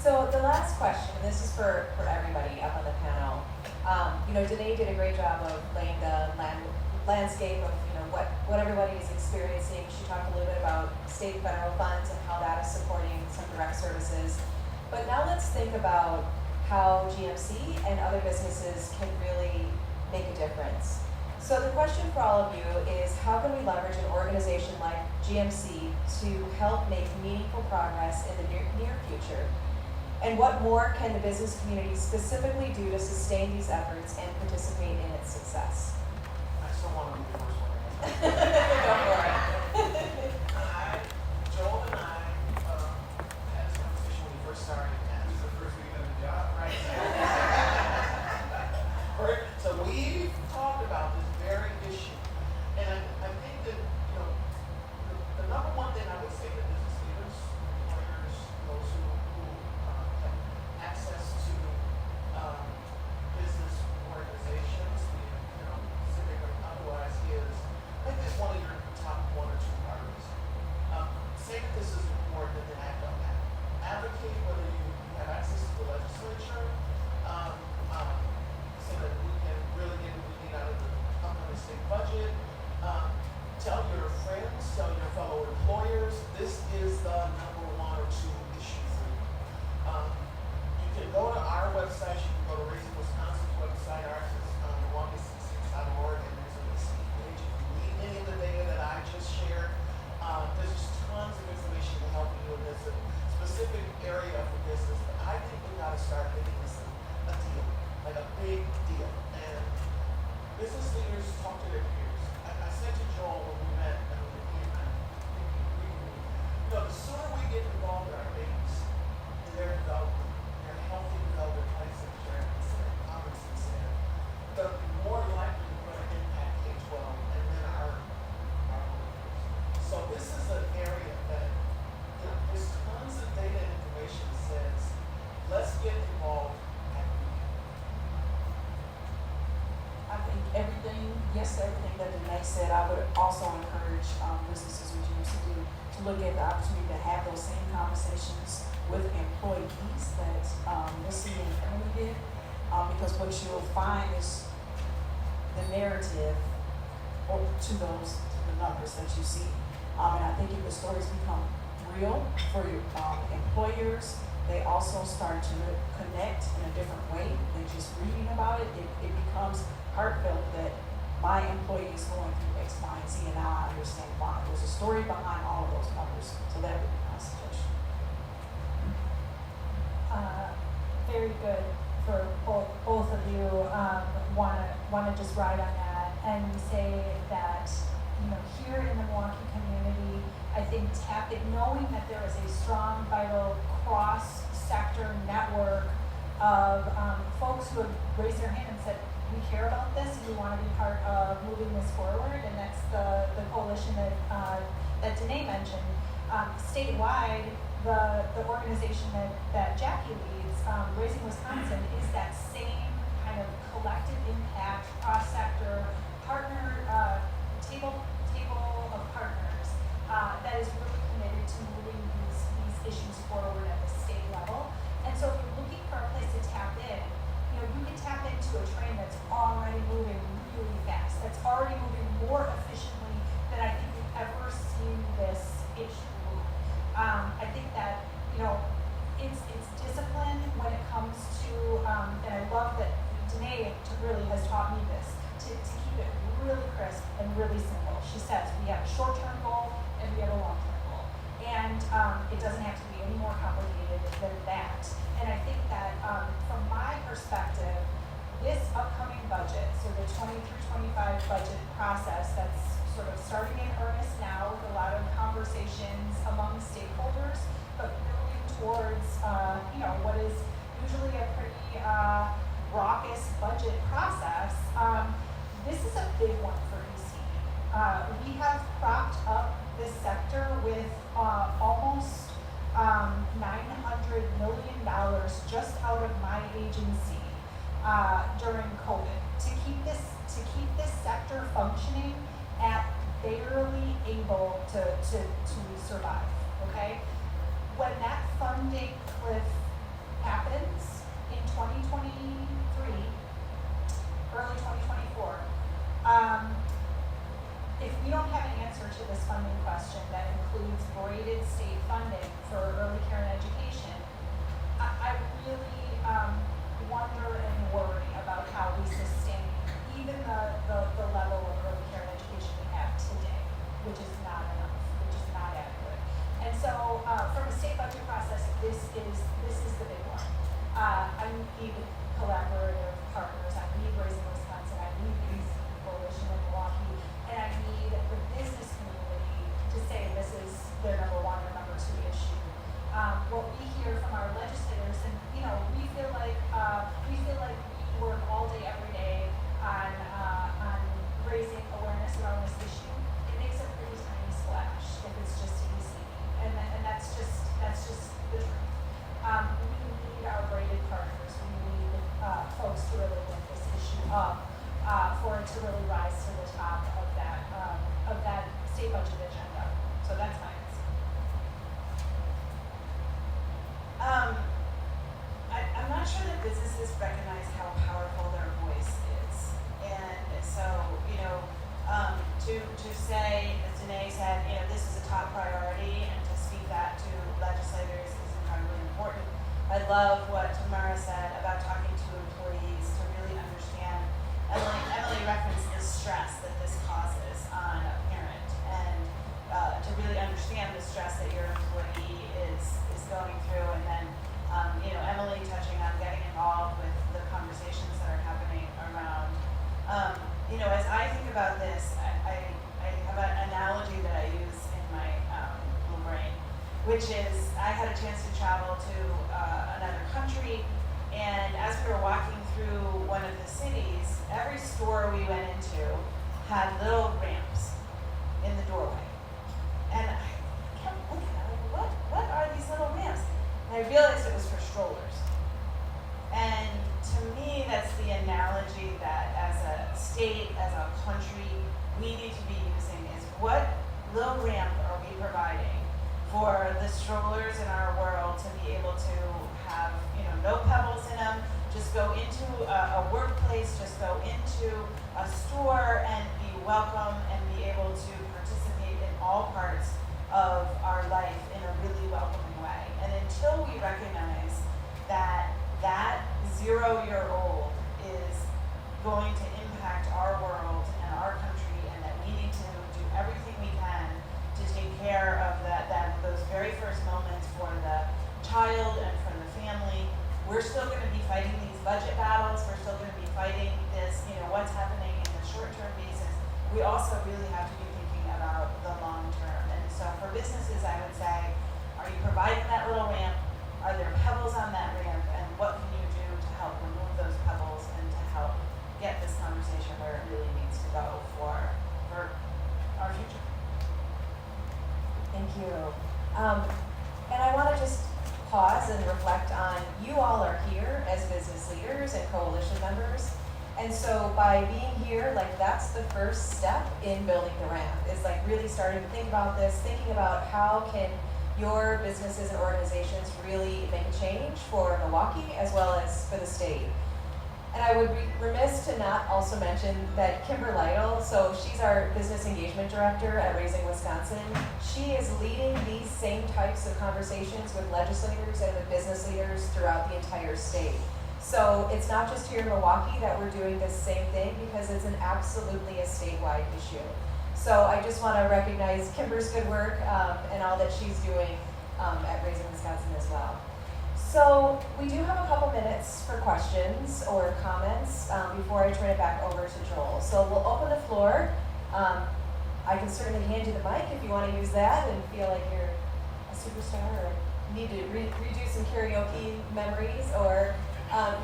So the last question, and this is for everybody up on the panel. Danae did a great job of laying the landscape of what everybody is experiencing. She talked a little bit about state and federal funds and how that is supporting some direct services. But now let's think about how GMC and other businesses can really make a difference. So the question for all of you is, how can we leverage an organization like GMC to help make meaningful progress in the near future? And what more can the business community specifically do to sustain these efforts and participate in its success? I still want to be the first one. Go for it. Joel and I had this conversation when we first started. And this is the first week on the job, right? So we talked about this very issue. And I think that, the number one thing I would say to business leaders, employers, those who have access to business organizations, civic or otherwise, is make this one of your top one or two priorities. Say that this is important and then act on that. Advocate whether you have access to the legislature, so that we can really get what we need out of the upcoming state budget. Tell your friends, tell your fellow employers, this is the number one or two issue for you. You can go to our website, you can go to Raising Wisconsin's website, ours is longest66.org, and there's a receipt page. If you need any of the data that I just shared, there's just tons of information to help you in this specific area for business. But I think we've got to start making this a deal, like a big deal. And business leaders talk to their peers. I said to Joel when we met, and he and I think he agreed with me, the sooner we get involved in our babies, in their development, their healthy development, like Secretary Amundsen said, the more likely we're going to impact K-12 and then our so this is an area that, there's tons of data and information that says, let's get involved at the beginning. I think everything that Danae said, I would also encourage businesses with GMC to look at the opportunity to have those same conversations with employees that Missy and Emily did, because what you'll find is the narrative to the numbers that you see. And I think if the stories become real for your employers, they also start to connect in a different way than just reading about it. It becomes heartfelt that my employee is going through X, Y, and Z, and now I understand why. There's a story behind all of those numbers. So that would be my suggestion. Very good for both of you. Want to just ride on that and say that here in the Milwaukee community, I think knowing that there is a strong, vital cross-sector network of folks who have raised their hand and said, we care about this and we want to be part of moving this forward, and that's the coalition that Danae mentioned. Statewide, the organization that Jackie leads, Raising Wisconsin, is that same kind of collective impact, cross-sector, partner, table of partners that is really committed to moving these issues forward at the state level. And so if you're looking for a place to tap in, you can tap into a train that's already moving really fast, that's already moving more efficiently than I think we've ever seen this issue move. I think that, it's discipline when it comes to, and I love that Danae really has taught me this, to keep it really crisp and really simple. She says we have a short-term goal and we have a long-term goal. And it doesn't have to be any more complicated than that. And I think that from my perspective, this upcoming budget, so the 23-25 budget process that's sort of starting in earnest now with a lot of conversations among stakeholders, but building towards what is usually a pretty raucous budget process. This is a big one for EC. We have propped up this sector with almost $900 million just out of my agency during COVID to keep this sector functioning at barely able to survive. Okay, when that funding cliff happens in 2023, early 2024, if we don't have an answer to this funding question that includes braided state funding for early care and education, I really wonder and worry about how we sustain even the level of early care and education we have today, which is not enough, which is not adequate. And so, from a state budget process, this is the big one. I need collaborative partners. I need Raising Wisconsin. I need the Coalition in Milwaukee, and I need the business community to say this is their number one or number two issue. What we hear from our legislators, and we feel like we work all day, every day on raising awareness around this issue. It makes a pretty tiny splash if it's just easy, and that's just the truth. We need our braided partners. We need folks to really lift this issue up for it to really rise to the top of that state budget agenda. So that's my answer. I'm not sure that businesses recognize how powerful their voice is. And so, to say, as Danae said, this is a top priority, and to speak that to legislators is incredibly important. I love what Tamara said about talking to employees to really understand. Emily referenced the stress that this causes on a parent, and to really understand the stress that your employee is going through, and then Emily touching on getting involved with the conversations that are happening around. As I think about this, I have an analogy that I use in my little brain, which is I had a chance to travel to another country, and as we were walking through one of the cities, every store we went into had little ramps in the doorway. And I kept looking at it, what are these little ramps? And I realized it was for strollers. And to me, that's the analogy that as a state, as a country, we need to be using is what little ramp are we providing for the strollers in our world to be able to have, no pebbles in them, just go into a workplace, just go into a store and be welcome and be able to participate in all parts of our life in a really welcoming way. And until we recognize that 0-year-old is going to impact our world and our country, and that we need to do everything we can to take care of those very first moments for the child and for the family, we're still going to be fighting these budget battles. We're still going to be fighting this, what's happening in the short-term basis. We also really have to be thinking about the long term. And so for businesses, I would say, are you providing that little ramp? Are there pebbles on that ramp? And what can you do to help remove those pebbles and to help get this conversation where it really needs to go for our future? Thank you. And I want to just pause and reflect on, you all are here as business leaders and coalition members. And so by being here, that's the first step in building the ramp, is really starting to think about this, thinking about how can your businesses and organizations really make a change for Milwaukee as well as for the state. And I would be remiss to not also mention that Kimber Lytle, so she's our business engagement director at Raising Wisconsin. She is leading these same types of conversations with legislators and with business leaders throughout the entire state. So it's not just here in Milwaukee that we're doing this same thing, because it's absolutely a statewide issue. So I just want to recognize Kimber's good work and all that she's doing at Raising Wisconsin as well. So we do have a couple minutes for questions or comments before I turn it back over to Joel. So we'll open the floor. I can certainly hand you the mic if you want to use that and feel like you're a superstar, or need to redo some karaoke memories, or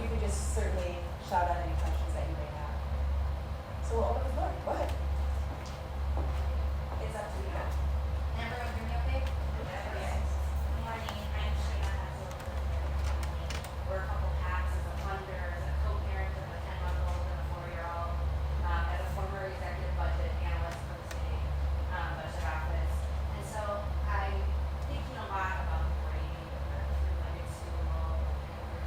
you can just certainly shout out any questions that you may have. So we'll open the floor. Go ahead. It's up to you. Can everyone hear me okay? Okay. Good morning. I'm Shayna Hazel. We're a couple packs as a funder, as a co-parent of a 10-month-old and a 4-year-old, as a former executive budget analyst for the city budget office. And so I'm thinking a lot about the brain of the three-legged stool and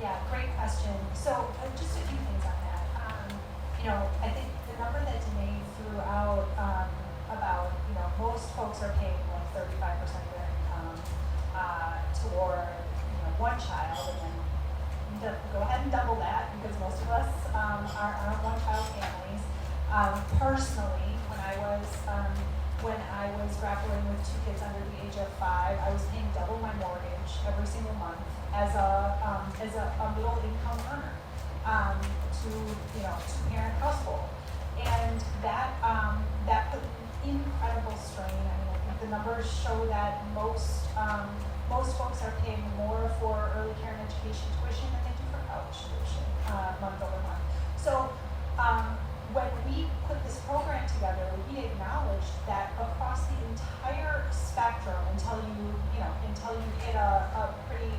Yeah, great question. So just a few things on that. I think the number that Danae threw out about, most folks are paying like 35% of their income toward, one child, and then go ahead and double that because most of us are one-child families. Personally, when I was grappling with 2 kids under the age of 5, I was paying double my mortgage every single month as a middle income earner to two-parent household, and that put incredible strain. I mean, I think the numbers show that most folks are paying more for early care and education tuition than they do for college tuition month over month. So when we put this program together, we acknowledged that across the entire spectrum, until you hit a pretty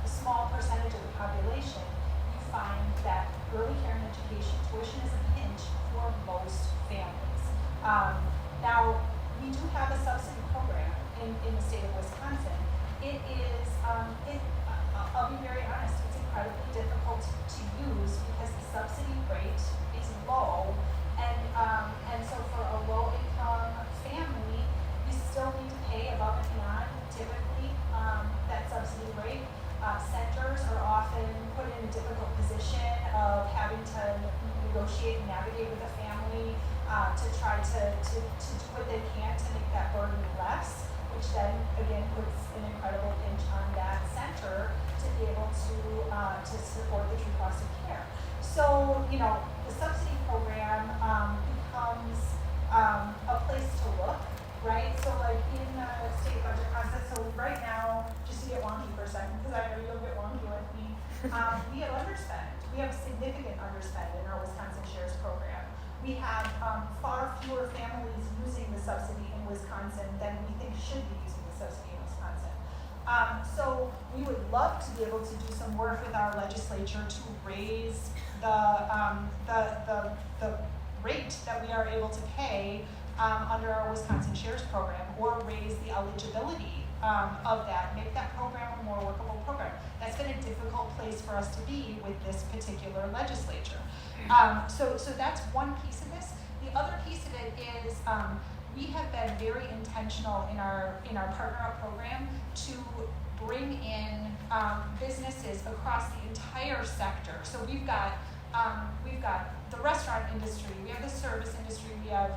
small percentage of the population, you find that early care and education tuition is a pinch for most families. Now, we do have a subsidy program in the state of Wisconsin. It is, I'll be very honest, it's incredibly difficult to use because the subsidy rate is low, and so for a low income family, you still need to pay above and beyond typically that subsidy rate. Centers are often put in a difficult position of having to negotiate and navigate with a family to try to do what they can to make that burden less, which then again puts an incredible pinch on that center to be able to support the true cost of care. So, the subsidy program becomes a place to look, right? So like in the state budget process, so right now, just to get wonky for a second, because I know you'll get wonky with me, we have underspend. We have significant underspend in our Wisconsin Shares program. We have far fewer families using the subsidy in Wisconsin than we think should be using the subsidy in Wisconsin. So we would love to be able to do some work with our legislature to raise the rate that we are able to pay under our Wisconsin Shares program, or raise the eligibility of that, make that program a more workable program. That's been a difficult place for us to be with this particular legislature. So that's one piece of this. The other piece of it is we have been very intentional in our Partner Up program to bring in businesses across the entire sector. So we've got the restaurant industry, we have the service industry, we have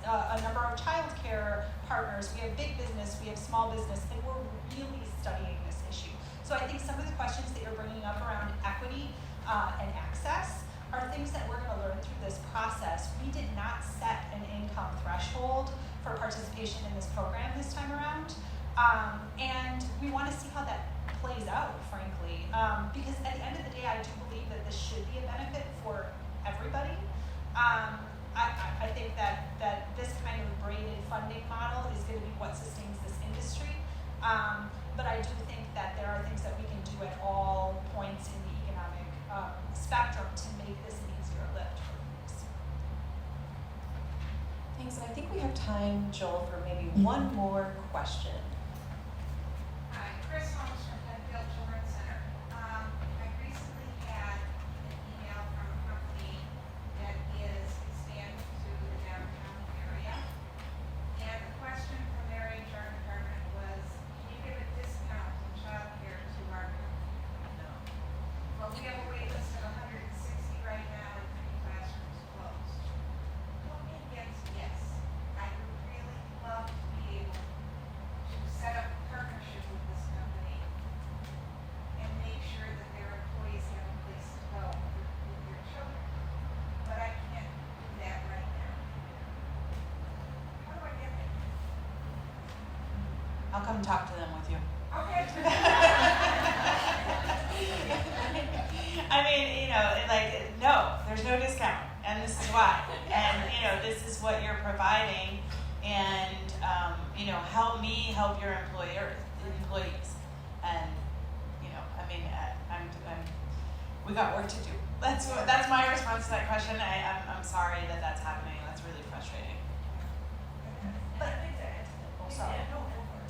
a number of childcare partners, we have big business, we have small business, and we're really studying this issue. So I think some of the questions that you're bringing up around equity and access are things that we're going to learn through this process. We did not set an income threshold for participation in this program this time around, and we want to see how that plays out, frankly, because at the end of the day, I do believe that this should be a benefit for everybody. I think that this kind of braided funding model is going to be what sustains this industry, but I do think that there are things that we can do at all points in the economic spectrum to make this an easier lift for folks. Thanks, and I think we have time, Joel, for maybe one more question. Hi, Chris Holmes from Untitled Chapter. I recently had an email from a company that is expanding to the downtown area. And the question from their HR department was, can you give a discount in childcare to our company? No. Well, we have a wait list of 160 right now and 3 classrooms closed. Put me against yes. I would really love to be able to set up a partnership with this company and make sure that their employees have a place to go with their children. But I can't do that right now. How do I get there? I'll come talk to them with you. Okay. I mean, no, there's no discount, and this is why. And, this is what you're providing, and, help me help your employees. And, we got work to do. That's my response to that question. I'm sorry that that's happening. That's really frustrating.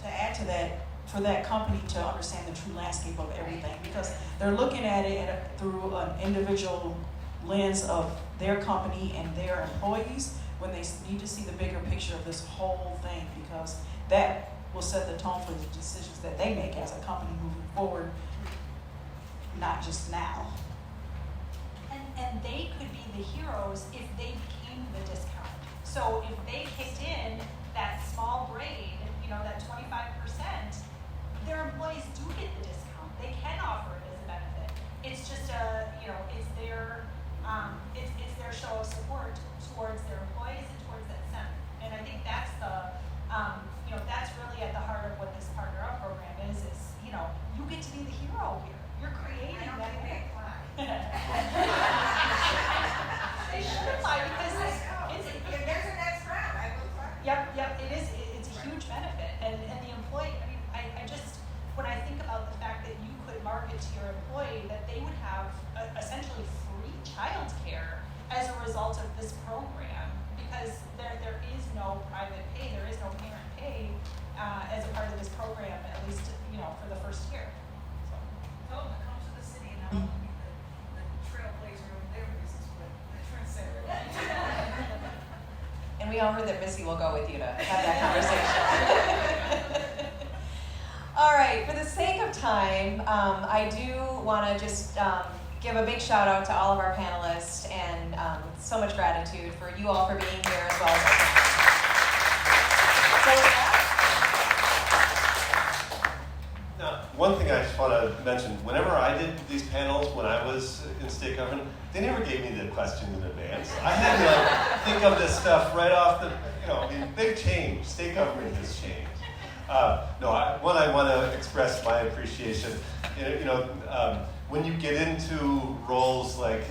To add to that, for that company to understand the true landscape of everything, because they're looking at it through an individual lens of their company and their employees, when they need to see the bigger picture of this whole thing, because that will set the tone for the decisions that they make as a company moving forward, not just now. And they could be the heroes if they became the discount. So if they kicked in that small braid, that 25%, their employees do get the discount. They can offer it as a benefit. It's just it's their show of support towards their employees and towards that center. And I think that's that's really at the heart of what this Partner Up program is you get to be the hero here. You're creating I don't that. think they apply. They should apply because If there's a next round, I will apply. Yep, it is, it's a huge benefit, and the employee, I just, when I think about the fact that you could market to your employee that they would have essentially free childcare as a result of this program, because there is no private pay, there is no parent pay, as a part of this program, at least, for the first year, so. Tell them to come to the city and I want to be the trailblazer of their business, but the trendsetter. And we all heard that Missy will go with you to have that conversation. All right, for the sake of time, I do want to just give a big shout out to all of our panelists, and so much gratitude for you all for being here as well as our panelists. So with that, Now, one thing I just want to mention, whenever I did these panels when I was in state government, they never gave me the questions in advance. I had to think of this stuff right off the, they've changed. State government has changed. I want to express my appreciation. When you get into roles like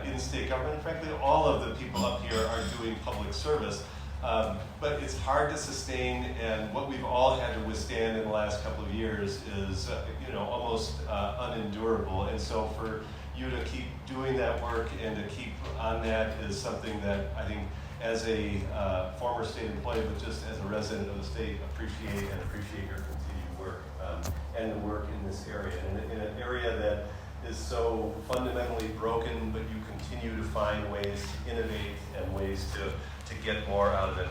in state government, frankly, all of the people up here are doing public service. But it's hard to sustain, and what we've all had to withstand in the last couple of years is, almost unendurable. And so for you to keep doing that work and to keep on that is something that I think, as a former state employee, but just as a resident of the state, appreciate your continued work and the work in this area, in an area that is so fundamentally broken, but you continue to find ways to innovate and ways to get more out of it.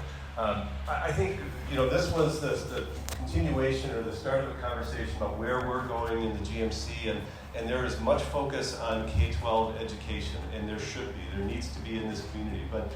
I think, this was the continuation or the start of a conversation about where we're going in the GMC, and there is much focus on K-12 education, and there should be, there needs to be in this community, but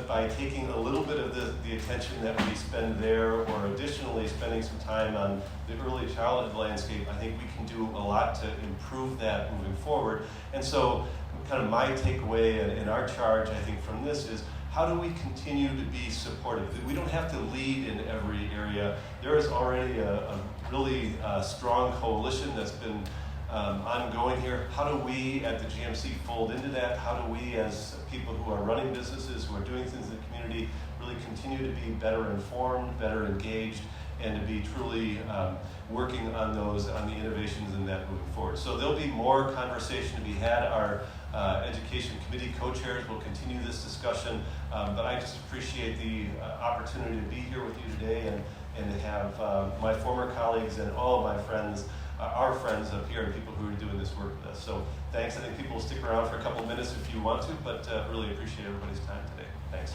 by taking a little bit of the attention that we spend there, or additionally spending some time on the early childhood landscape, I think we can do a lot to improve that moving forward. And so kind of my takeaway and our charge, I think, from this is, how do we continue to be supportive? We don't have to lead in every area. There is already a really strong coalition that's been ongoing here. How do we at the GMC fold into that? How do we, as people who are running businesses, who are doing things in the community, really continue to be better informed, better engaged, and to be truly working on the innovations in that moving forward. So there'll be more conversation to be had. Our Education Committee co-chairs will continue this discussion, but I just appreciate the opportunity to be here with you today and to have my former colleagues and all of my friends, our friends up here, and people who are doing this work with us. So thanks. I think people will stick around for a couple of minutes if you want to, but really appreciate everybody's time today. Thanks.